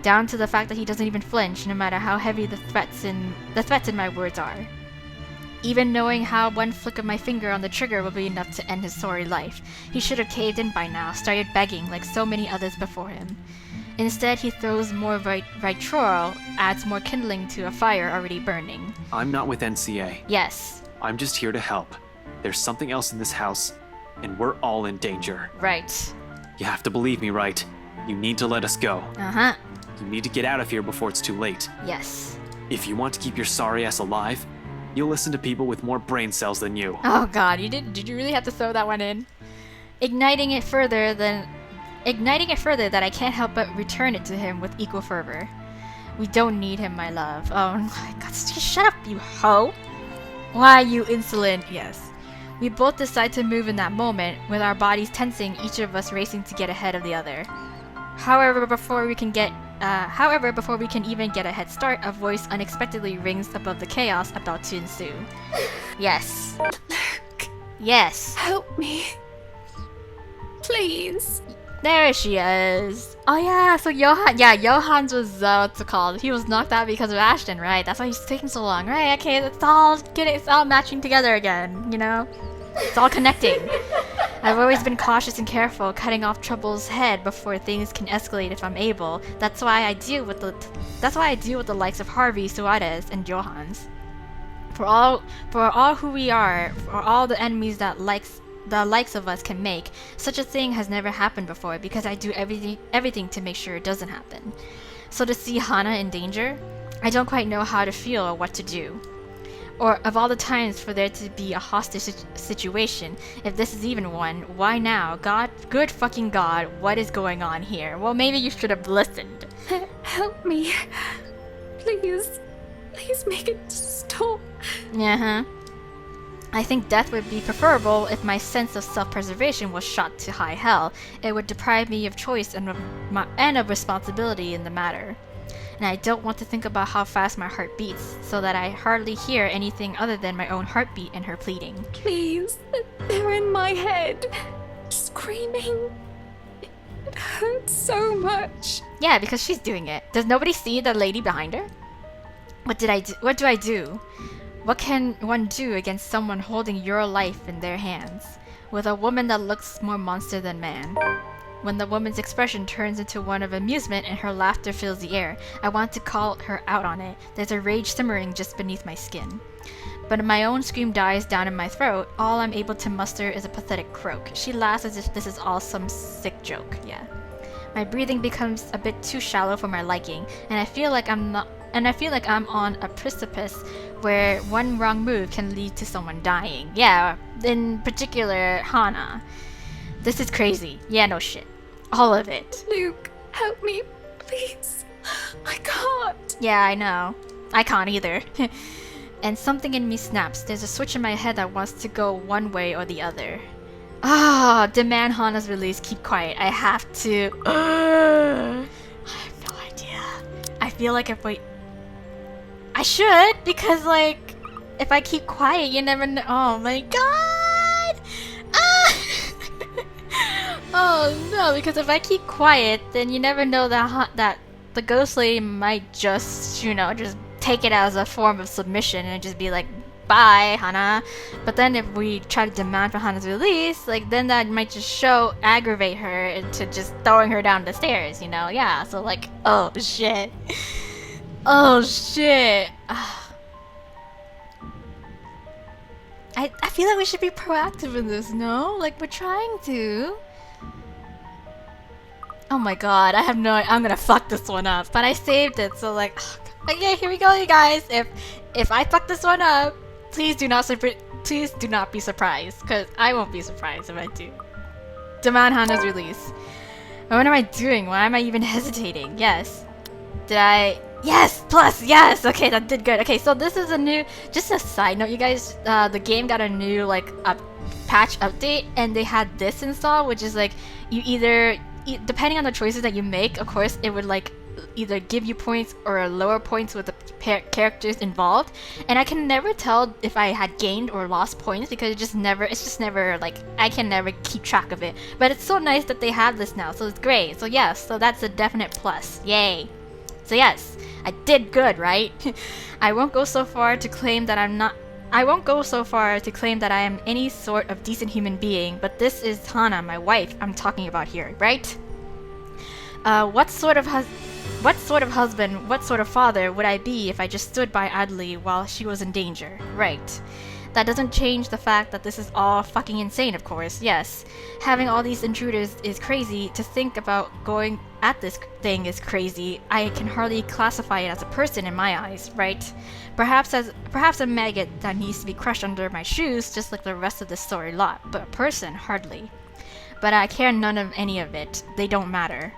Down to the fact that he doesn't even flinch, no matter how heavy the threats in my words are. Even knowing how one flick of my finger on the trigger will be enough to end his sorry life, he should have caved in by now, started begging like so many others before him. Instead, he throws more vitriol, adds more kindling to a fire already burning. I'm not with NCA. Yes. I'm just here to help. There's something else in this house, and we're all in danger. Right. You have to believe me, right? You need to let us go. Uh-huh. You need to get out of here before it's too late. Yes. If you want to keep your sorry ass alive, you'll listen to people with more brain cells than you. Oh god, did you really have to throw that one in? Igniting it further that I can't help but return it to him with equal fervor. We don't need him, my love. Oh my god, just shut up, you hoe! Why, you insolent, yes. We both decide to move in that moment, with our bodies tensing, each of us racing to get ahead of the other. However, before we can even get a head start, a voice unexpectedly rings above the chaos about to ensue. Yes. Luke, Yes. help me. Please. There she is. Oh yeah, so Johan's was what's it called? He was knocked out because of Ashton, right? That's why he's taking so long, right? Okay, it's all matching together again, you know? It's all connecting. I've always been cautious and careful, cutting off trouble's head before things can escalate if I'm able. That's why I deal with the likes of Harvey, Suarez, and Johans. For all who we are, for all the enemies that the likes of us can make, such a thing has never happened before because I do everything to make sure it doesn't happen. So to see Hana in danger, I don't quite know how to feel or what to do. Or of all the times for there to be a hostage situation, if this is even one, why now? God, good fucking God, what is going on here? Well, maybe you should have listened. Help me. Please. Please make it stop. Uh-huh. I think death would be preferable if my sense of self-preservation was shot to high hell. It would deprive me of choice and of responsibility in the matter. And I don't want to think about how fast my heart beats, so that I hardly hear anything other than my own heartbeat and her pleading. Please. They're in my head. Screaming. It hurts so much. Yeah, because she's doing it. Does nobody see the lady behind her? What do I do? What can one do against someone holding your life in their hands? With a woman that looks more monster than man. When the woman's expression turns into one of amusement and her laughter fills the air, I want to call her out on it. There's a rage simmering just beneath my skin. But my own scream dies down in my throat. All I'm able to muster is a pathetic croak. She laughs as if this is all some sick joke. Yeah. My breathing becomes a bit too shallow for my liking, and I feel like I'm on a precipice where one wrong move can lead to someone dying. Yeah, in particular, Hana. This is crazy. Yeah, no shit. All of it. Luke, help me, please. I can't. Yeah, I know. I can't either. And something in me snaps. There's a switch in my head that wants to go one way or the other. Demand Hana's release. Keep quiet. I have to. I have no idea. I feel like I should, because like, if I keep quiet, you never know. Oh my god! Oh no, because if I keep quiet, then you never know that the ghost lady might just, just take it as a form of submission and just be like, bye, Hana. But then if we try to demand for Hana's release, like, then that might just aggravate her into just throwing her down the stairs, Yeah, so like, oh shit. Oh shit. I feel like we should be proactive in this, no? Like, we're trying to. Oh my god, I'm gonna fuck this one up. But I saved it, so like, okay, here we go, you guys. If I fuck this one up, please do not be surprised, because I won't be surprised if I do. Demand Hana's release. What am I doing? Why am I even hesitating? Yes. Did I... Yes! Plus! Yes! Okay, that did good. Okay, so this is a new... Just a side note, you guys. The game got a new, like, patch update. And they had this installed, which is, like, you either... Depending on the choices that you make, of course, it would, like, either give you points or lower points with the characters involved. And I can never tell if I had gained or lost points because it's just never, like, I can never keep track of it. But it's so nice that they have this now, so it's great. So yes, so that's a definite plus. Yay! So yes, I did good, right? I won't go so far to claim that I am any sort of decent human being, but this is Hana, my wife, I'm talking about here, right? What sort of husband, what sort of father would I be if I just stood by idly while she was in danger? Right. That doesn't change the fact that this is all fucking insane, of course, yes. Having all these intruders is crazy. To think about going at this thing is crazy. I can hardly classify it as a person in my eyes, right? Perhaps a maggot that needs to be crushed under my shoes, just like the rest of the story lot, but a person, hardly. But I care none of any of it. They don't matter.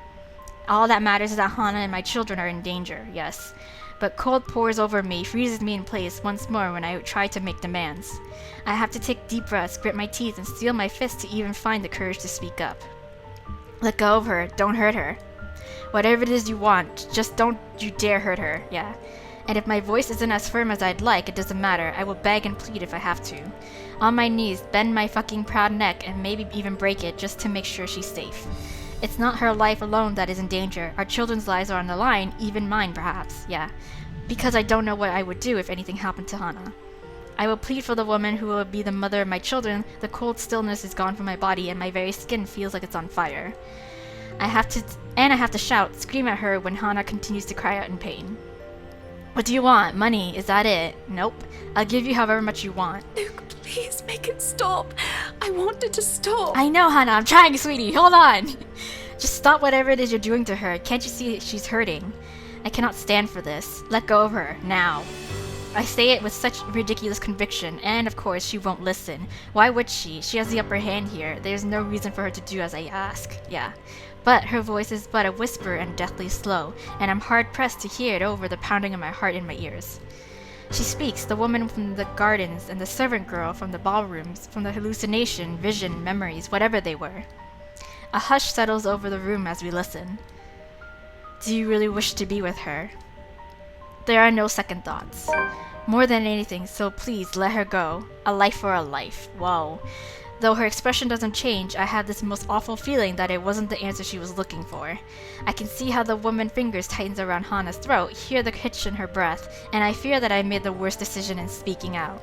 All that matters is that Hana and my children are in danger, yes. But cold pours over me, freezes me in place once more when I try to make demands. I have to take deep breaths, grit my teeth, and steel my fists to even find the courage to speak up. Let go of her, don't hurt her. Whatever it is you want, just don't you dare hurt her, yeah. And if my voice isn't as firm as I'd like, it doesn't matter. I will beg and plead if I have to. On my knees, bend my fucking proud neck, and maybe even break it just to make sure she's safe. It's not her life alone that is in danger. Our children's lives are on the line, even mine perhaps, yeah. Because I don't know what I would do if anything happened to Hana. I will plead for the woman who will be the mother of my children. The cold stillness is gone from my body and my very skin feels like it's on fire. I have to shout, scream at her when Hana continues to cry out in pain. What do you want? Money, is that it? Nope. I'll give you however much you want. Luke, please make it stop. I want it to stop. I know, Hana, I'm trying, sweetie. Hold on. Just stop whatever it is you're doing to her. Can't you see she's hurting? I cannot stand for this. Let go of her, now. I say it with such ridiculous conviction, and of course she won't listen. Why would she? She has the upper hand here. There's no reason for her to do as I ask. Yeah. But her voice is but a whisper and deathly slow, and I'm hard-pressed to hear it over the pounding of my heart in my ears. She speaks, the woman from the gardens and the servant girl from the ballrooms, from the hallucination, vision, memories, whatever they were. A hush settles over the room as we listen. Do you really wish to be with her? There are no second thoughts. More than anything, so please let her go. A life for a life. Whoa. Though her expression doesn't change, I have this most awful feeling that it wasn't the answer she was looking for. I can see how the woman's fingers tightens around Hana's throat, hear the hitch in her breath, and I fear that I made the worst decision in speaking out.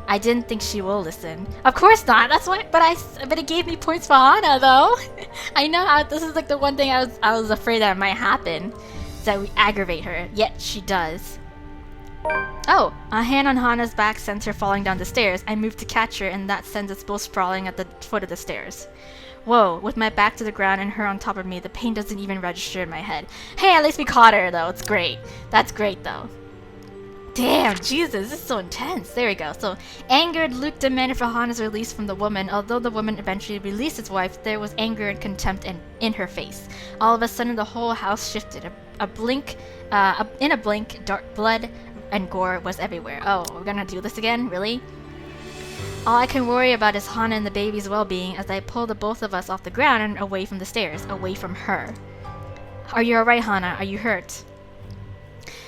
I didn't think she will listen. Of course not. That's why. But it gave me points for Hana, though. I know how this is like the one thing I was afraid that might happen, is that we aggravate her. Yet she does. Oh, a hand on Hana's back sends her falling down the stairs. I move to catch her, and that sends us both sprawling at the foot of the stairs. Whoa, with my back to the ground and her on top of me, the pain doesn't even register in my head. Hey, at least we caught her, though. It's great. That's great, though. Damn, Jesus, this is so intense. There we go. So, angered, Luke demanded for Hana's release from the woman. Although the woman eventually released his wife, there was anger and contempt in her face. All of a sudden, the whole house shifted. In a blink, dark blood and gore was everywhere. Oh, we're gonna do this again? Really? All I can worry about is Hana and the baby's well-being as I pull the both of us off the ground and away from the stairs, away from her. Are you alright, Hana? Are you hurt?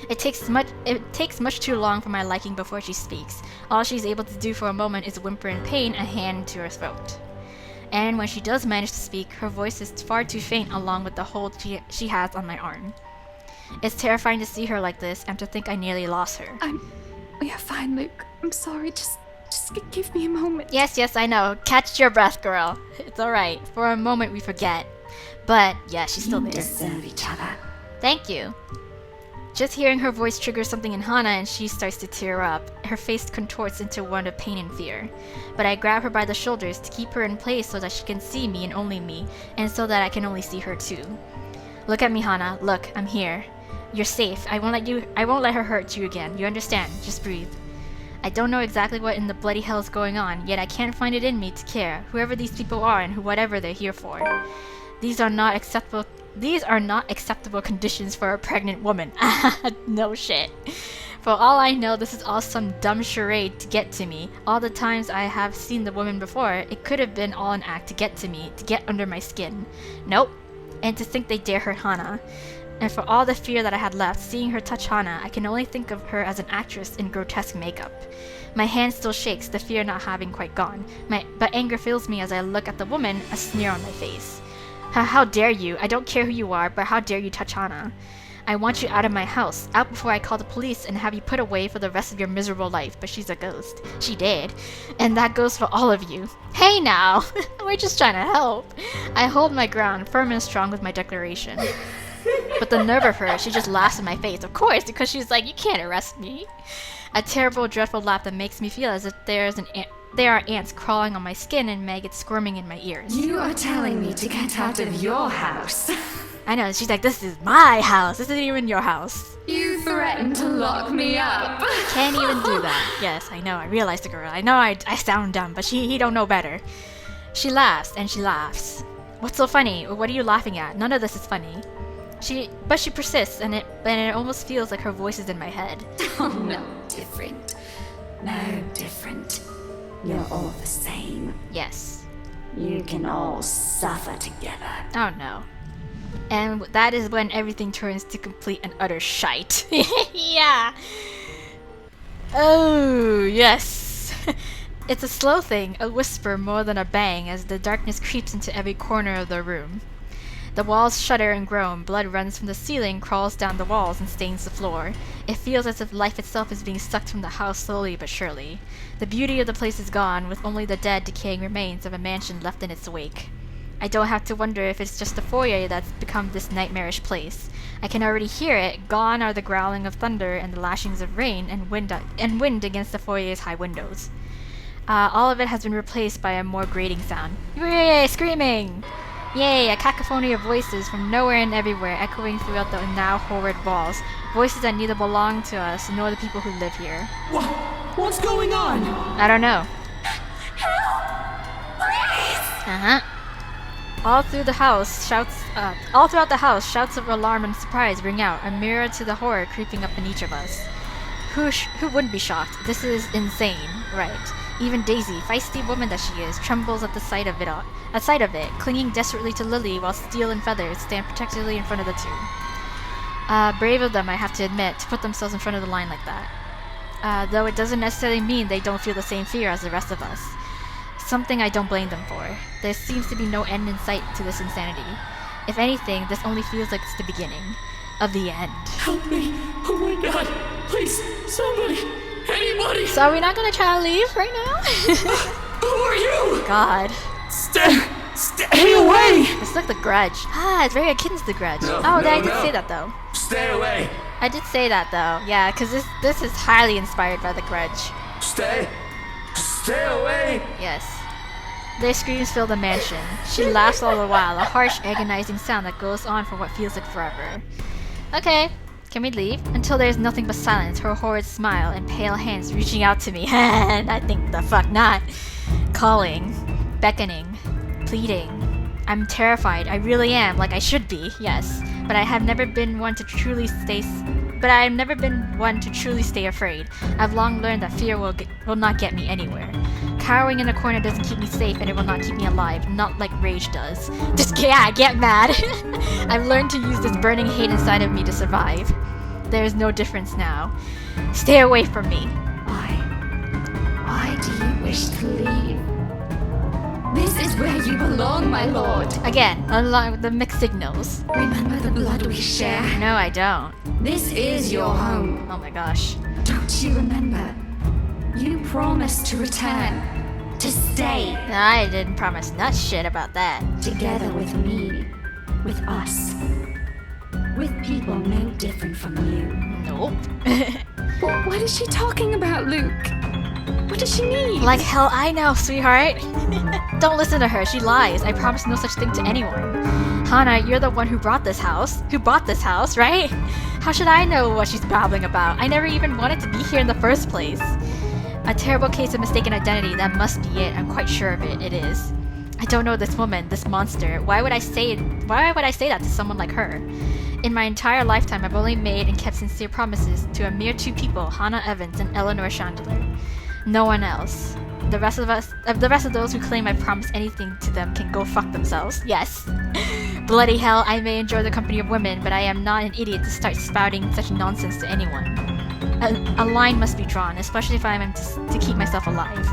It takes much too long for my liking before she speaks. All she's able to do for a moment is whimper in pain, a hand to her throat. And when she does manage to speak, her voice is far too faint along with the hold she has on my arm. It's terrifying to see her like this and to think I nearly lost her. We are fine, Luke. I'm sorry. Just give me a moment. Yes, I know. Catch your breath, girl. It's alright. For a moment we forget. But, yeah, she's still there. You deserve each other. Thank you. Just hearing her voice triggers something in Hana and she starts to tear up. Her face contorts into one of pain and fear. But I grab her by the shoulders to keep her in place so that she can see me and only me, and so that I can only see her too. Look at me, Hana. Look, I'm here. You're safe. I won't let her hurt you again. You understand? Just breathe. I don't know exactly what in the bloody hell is going on, yet I can't find it in me to care, whoever these people are and whatever they're here for. These are not acceptable conditions for a pregnant woman. No shit. For all I know, this is all some dumb charade to get to me. All the times I have seen the woman before, it could have been all an act to get to me, to get under my skin. Nope. And to think they dare hurt Hana. And for all the fear that I had left, seeing her touch Hana, I can only think of her as an actress in grotesque makeup. My hand still shakes, the fear not having quite gone. But anger fills me as I look at the woman, a sneer on my face. How dare you? I don't care who you are, but how dare you touch Hana? I want you out of my house, out before I call the police and have you put away for the rest of your miserable life. But she's a ghost. She did. And that goes for all of you. Hey now! We're just trying to help. I hold my ground, firm and strong with my declaration. But the nerve of her, she just laughs in my face. Of course, because she's like, you can't arrest me. A terrible, dreadful laugh that makes me feel as if there are ants crawling on my skin and maggots squirming in my ears. You are telling me to get out of your house. I know, she's like, this is my house. This isn't even your house. You threatened to lock me up. Can't even do that. Yes, I know, I realized the girl. I know I sound dumb, but he don't know better. She laughs, and she laughs. What's so funny? What are you laughing at? None of this is funny. But she persists, and it almost feels like her voice is in my head. Oh, no different. No different. You're all the same. Yes. You can all suffer together. Oh no. And that is when everything turns to complete and utter shite. Yeah. Oh, yes. It's a slow thing, a whisper more than a bang as the darkness creeps into every corner of the room. The walls shudder and groan, blood runs from the ceiling, crawls down the walls, and stains the floor. It feels as if life itself is being sucked from the house slowly but surely. The beauty of the place is gone, with only the dead, decaying remains of a mansion left in its wake. I don't have to wonder if it's just the foyer that's become this nightmarish place. I can already hear it. Gone are the growling of thunder and the lashings of rain and wind against the foyer's high windows. All of it has been replaced by a more grating sound. Yay! Screaming! Yay! A cacophony of voices from nowhere and everywhere, echoing throughout the now horrid walls. Voices that neither belong to us nor the people who live here. What's going on? I don't know. All throughout the house, shouts of alarm and surprise ring out, a mirror to the horror creeping up in each of us. Who wouldn't be shocked? This is insane, right? Even Daisy, feisty woman that she is, trembles at the sight of it, clinging desperately to Lily while Steel and Feathers stand protectively in front of the two. Brave of them, I have to admit, to put themselves in front of the line like that. Though it doesn't necessarily mean they don't feel the same fear as the rest of us. Something I don't blame them for. There seems to be no end in sight to this insanity. If anything, this only feels like it's the beginning of the end. Help me! Oh my god! Please, somebody! Anybody! So are we not gonna try to leave right now? Who are you? God. Stay away! It's like The Grudge. It's very akin to The Grudge. I did say that though. Stay away! I did say that though. Yeah, because this is highly inspired by The Grudge. Stay away! Yes. Their screams fill the mansion. She laughs all the while, a harsh, agonizing sound that goes on for what feels like forever. Okay, can we leave? Until there's nothing but silence, her horrid smile, and pale hands reaching out to me. And I think the fuck not. Calling, beckoning, pleading. I'm terrified. I really am, like I should be, yes. But I have never been one to truly stay afraid. I've long learned that fear will not get me anywhere. Cowering in a corner doesn't keep me safe, and it will not keep me alive, not like rage does. Just get mad. I've learned to use this burning hate inside of me to survive. There is no difference now. Stay away from me. Why do you wish to leave? This is where you belong, my lord. Again, along with the mixed signals. Remember the blood we share? No, I don't. This is your home. Oh my gosh. Don't you remember? You promised to return. To stay. I didn't promise nut shit about that. Together with me. With us. With people no different from you. Nope. What is she talking about, Luke? What does she need? Like hell I know, sweetheart. Don't listen to her, she lies. I promise no such thing to anyone. Hana, you're the one who bought this house, right? How should I know what she's babbling about? I never even wanted to be here in the first place. A terrible case of mistaken identity, that must be it. I'm quite sure of it. It is. I don't know this woman, this monster. Why would I say that to someone like her? In my entire lifetime, I've only made and kept sincere promises to a mere two people, Hannah Evans and Eleanor Chandler. No one else. The rest of those who claim I promised anything to them can go fuck themselves. Yes. Bloody hell, I may enjoy the company of women, but I am not an idiot to start spouting such nonsense to anyone. A line must be drawn, especially if I am to keep myself alive.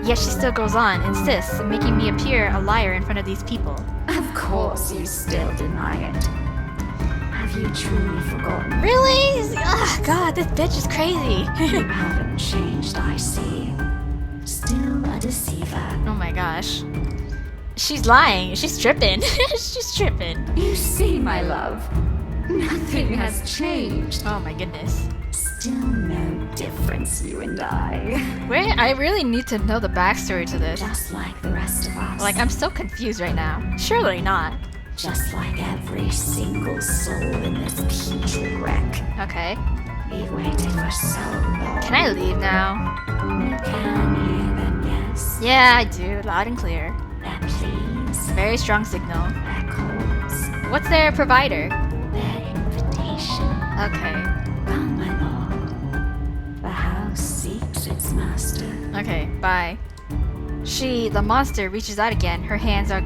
Yet she still goes on, insists, making me appear a liar in front of these people. Of course you still deny it. Have you truly forgotten? Really? Ugh, God, this bitch is crazy. You haven't changed, I see. Still a deceiver. Oh my gosh. She's lying. She's tripping. She's tripping. You see, my love, nothing has changed. Oh my goodness. Still no difference, you and I. Wait, I really need to know the backstory to this. Just like the rest of us. Like, I'm so confused right now. Surely not. Just like every single soul in this putrid wreck. Okay. We've waited for so long. Can I leave now? You can hear them, yes? Yeah, I do. Loud and clear. Their pleas. Very strong signal. Their calls. What's their provider? Their invitation. Okay. Come, my lord. The house seeks its master. Okay, bye. She, the monster, reaches out again. Her hands a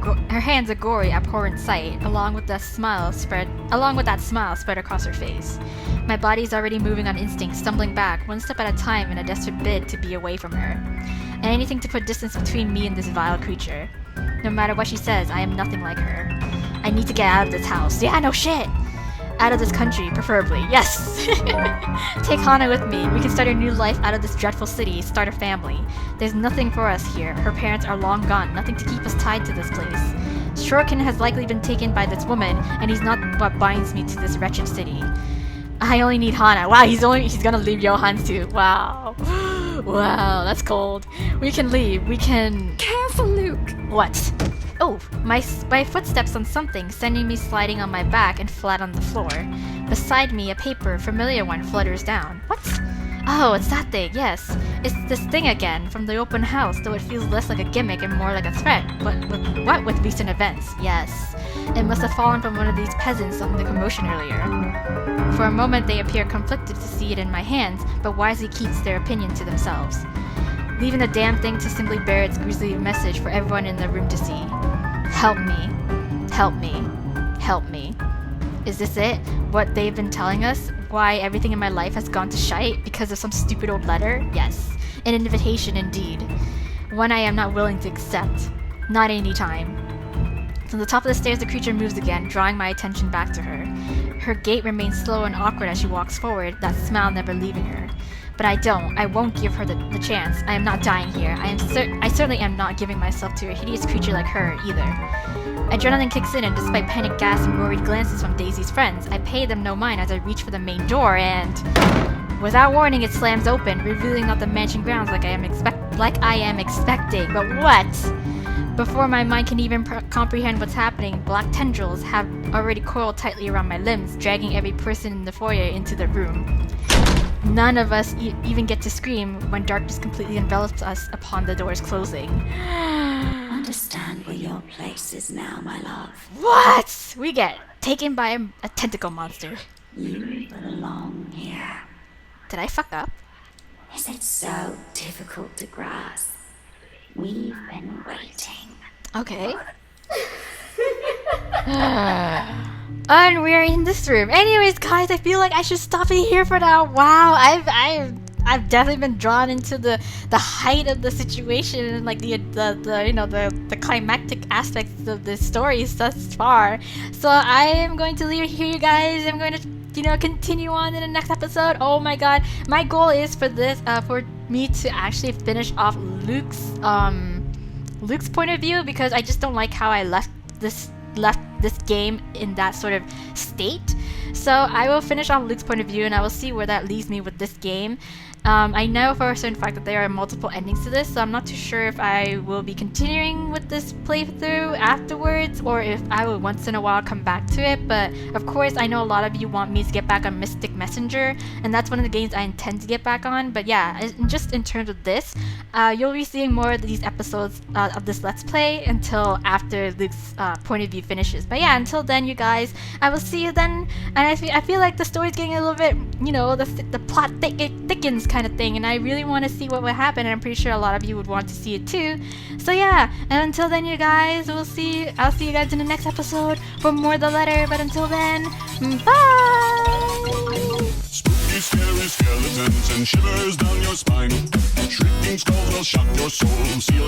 gory, abhorrent sight, along with that smile spread across her face. My body's already moving on instinct, stumbling back, one step at a time in a desperate bid to be away from her. And anything to put distance between me and this vile creature. No matter what she says, I am nothing like her. I need to get out of this house. Yeah, no shit! Out of this country, preferably. Yes! Take Hannah with me. We can start a new life out of this dreadful city, start a family. There's nothing for us here. Her parents are long gone, nothing to keep us tied to this place. Shorkin has likely been taken by this woman, and he's not what binds me to this wretched city. I only need Hannah. Wow, he's gonna leave Johan too. Wow. Wow, that's cold. We can leave. We can... Careful, Luke! What? Oh, my footsteps on something, sending me sliding on my back and flat on the floor. Beside me, a paper, familiar one, flutters down. What? Oh, it's that thing, yes. It's this thing again, from the open house, though it feels less like a gimmick and more like a threat. But with recent events? Yes. It must have fallen from one of these peasants on the commotion earlier. For a moment they appear conflicted to see it in my hands, but wisely keeps their opinion to themselves, leaving the damn thing to simply bear its grisly message for everyone in the room to see. Help me. Help me. Help me. Is this it? What they've been telling us? Why everything in my life has gone to shite because of some stupid old letter? Yes. An invitation indeed. One I am not willing to accept. Not any time. From the top of the stairs the creature moves again, drawing my attention back to her. Her gait remains slow and awkward as she walks forward, that smile never leaving her. But I won't give her the chance. I am not dying here. I certainly am not giving myself to a hideous creature like her, either. Adrenaline kicks in, and despite panic gasps and worried glances from Daisy's friends, I pay them no mind as I reach for the main door and... Without warning, it slams open, revealing not the mansion grounds like I am expecting. But what? Before my mind can even comprehend what's happening, black tendrils have already coiled tightly around my limbs, dragging every person in the foyer into the room. None of us even get to scream when darkness completely envelops us upon the doors closing. Understand where your place is now, my love. What? We get taken by a tentacle monster. You belong here. Did I fuck up? Is it so difficult to grasp? We've been waiting. Okay. And we're in this room. Anyways, guys, I feel like I should stop it here for now. Wow, I've definitely been drawn into the height of the situation and like the climactic aspects of the stories thus far. So I am going to leave it here, you guys. I'm going to continue on in the next episode. Oh my god, my goal is for this for me to actually finish off Luke's point of view, because I just don't like how I left this game in that sort of state. So I will finish off Luke's point of view and I will see where that leaves me with this game. I know for a certain fact that there are multiple endings to this, so I'm not too sure if I will be continuing with this playthrough afterwards or if I will once in a while come back to it. But of course, I know a lot of you want me to get back on Mystic Messenger, and that's one of the games I intend to get back on. But yeah, just in terms of this, you'll be seeing more of these episodes of this Let's Play until after Luke's point of view finishes. But yeah, until then, you guys, I will see you then. And I feel like the story's getting a little bit, you know, the plot thickens kind of thing, and I really want to see what would happen, and I'm pretty sure a lot of you would want to see it too. So yeah, and until then, you guys, I'll see you guys in the next episode for more of The Letter. But until then, bye! Spooky, scary skeletons and shivers down your spine. Shrieking skulls will shock your soul, seal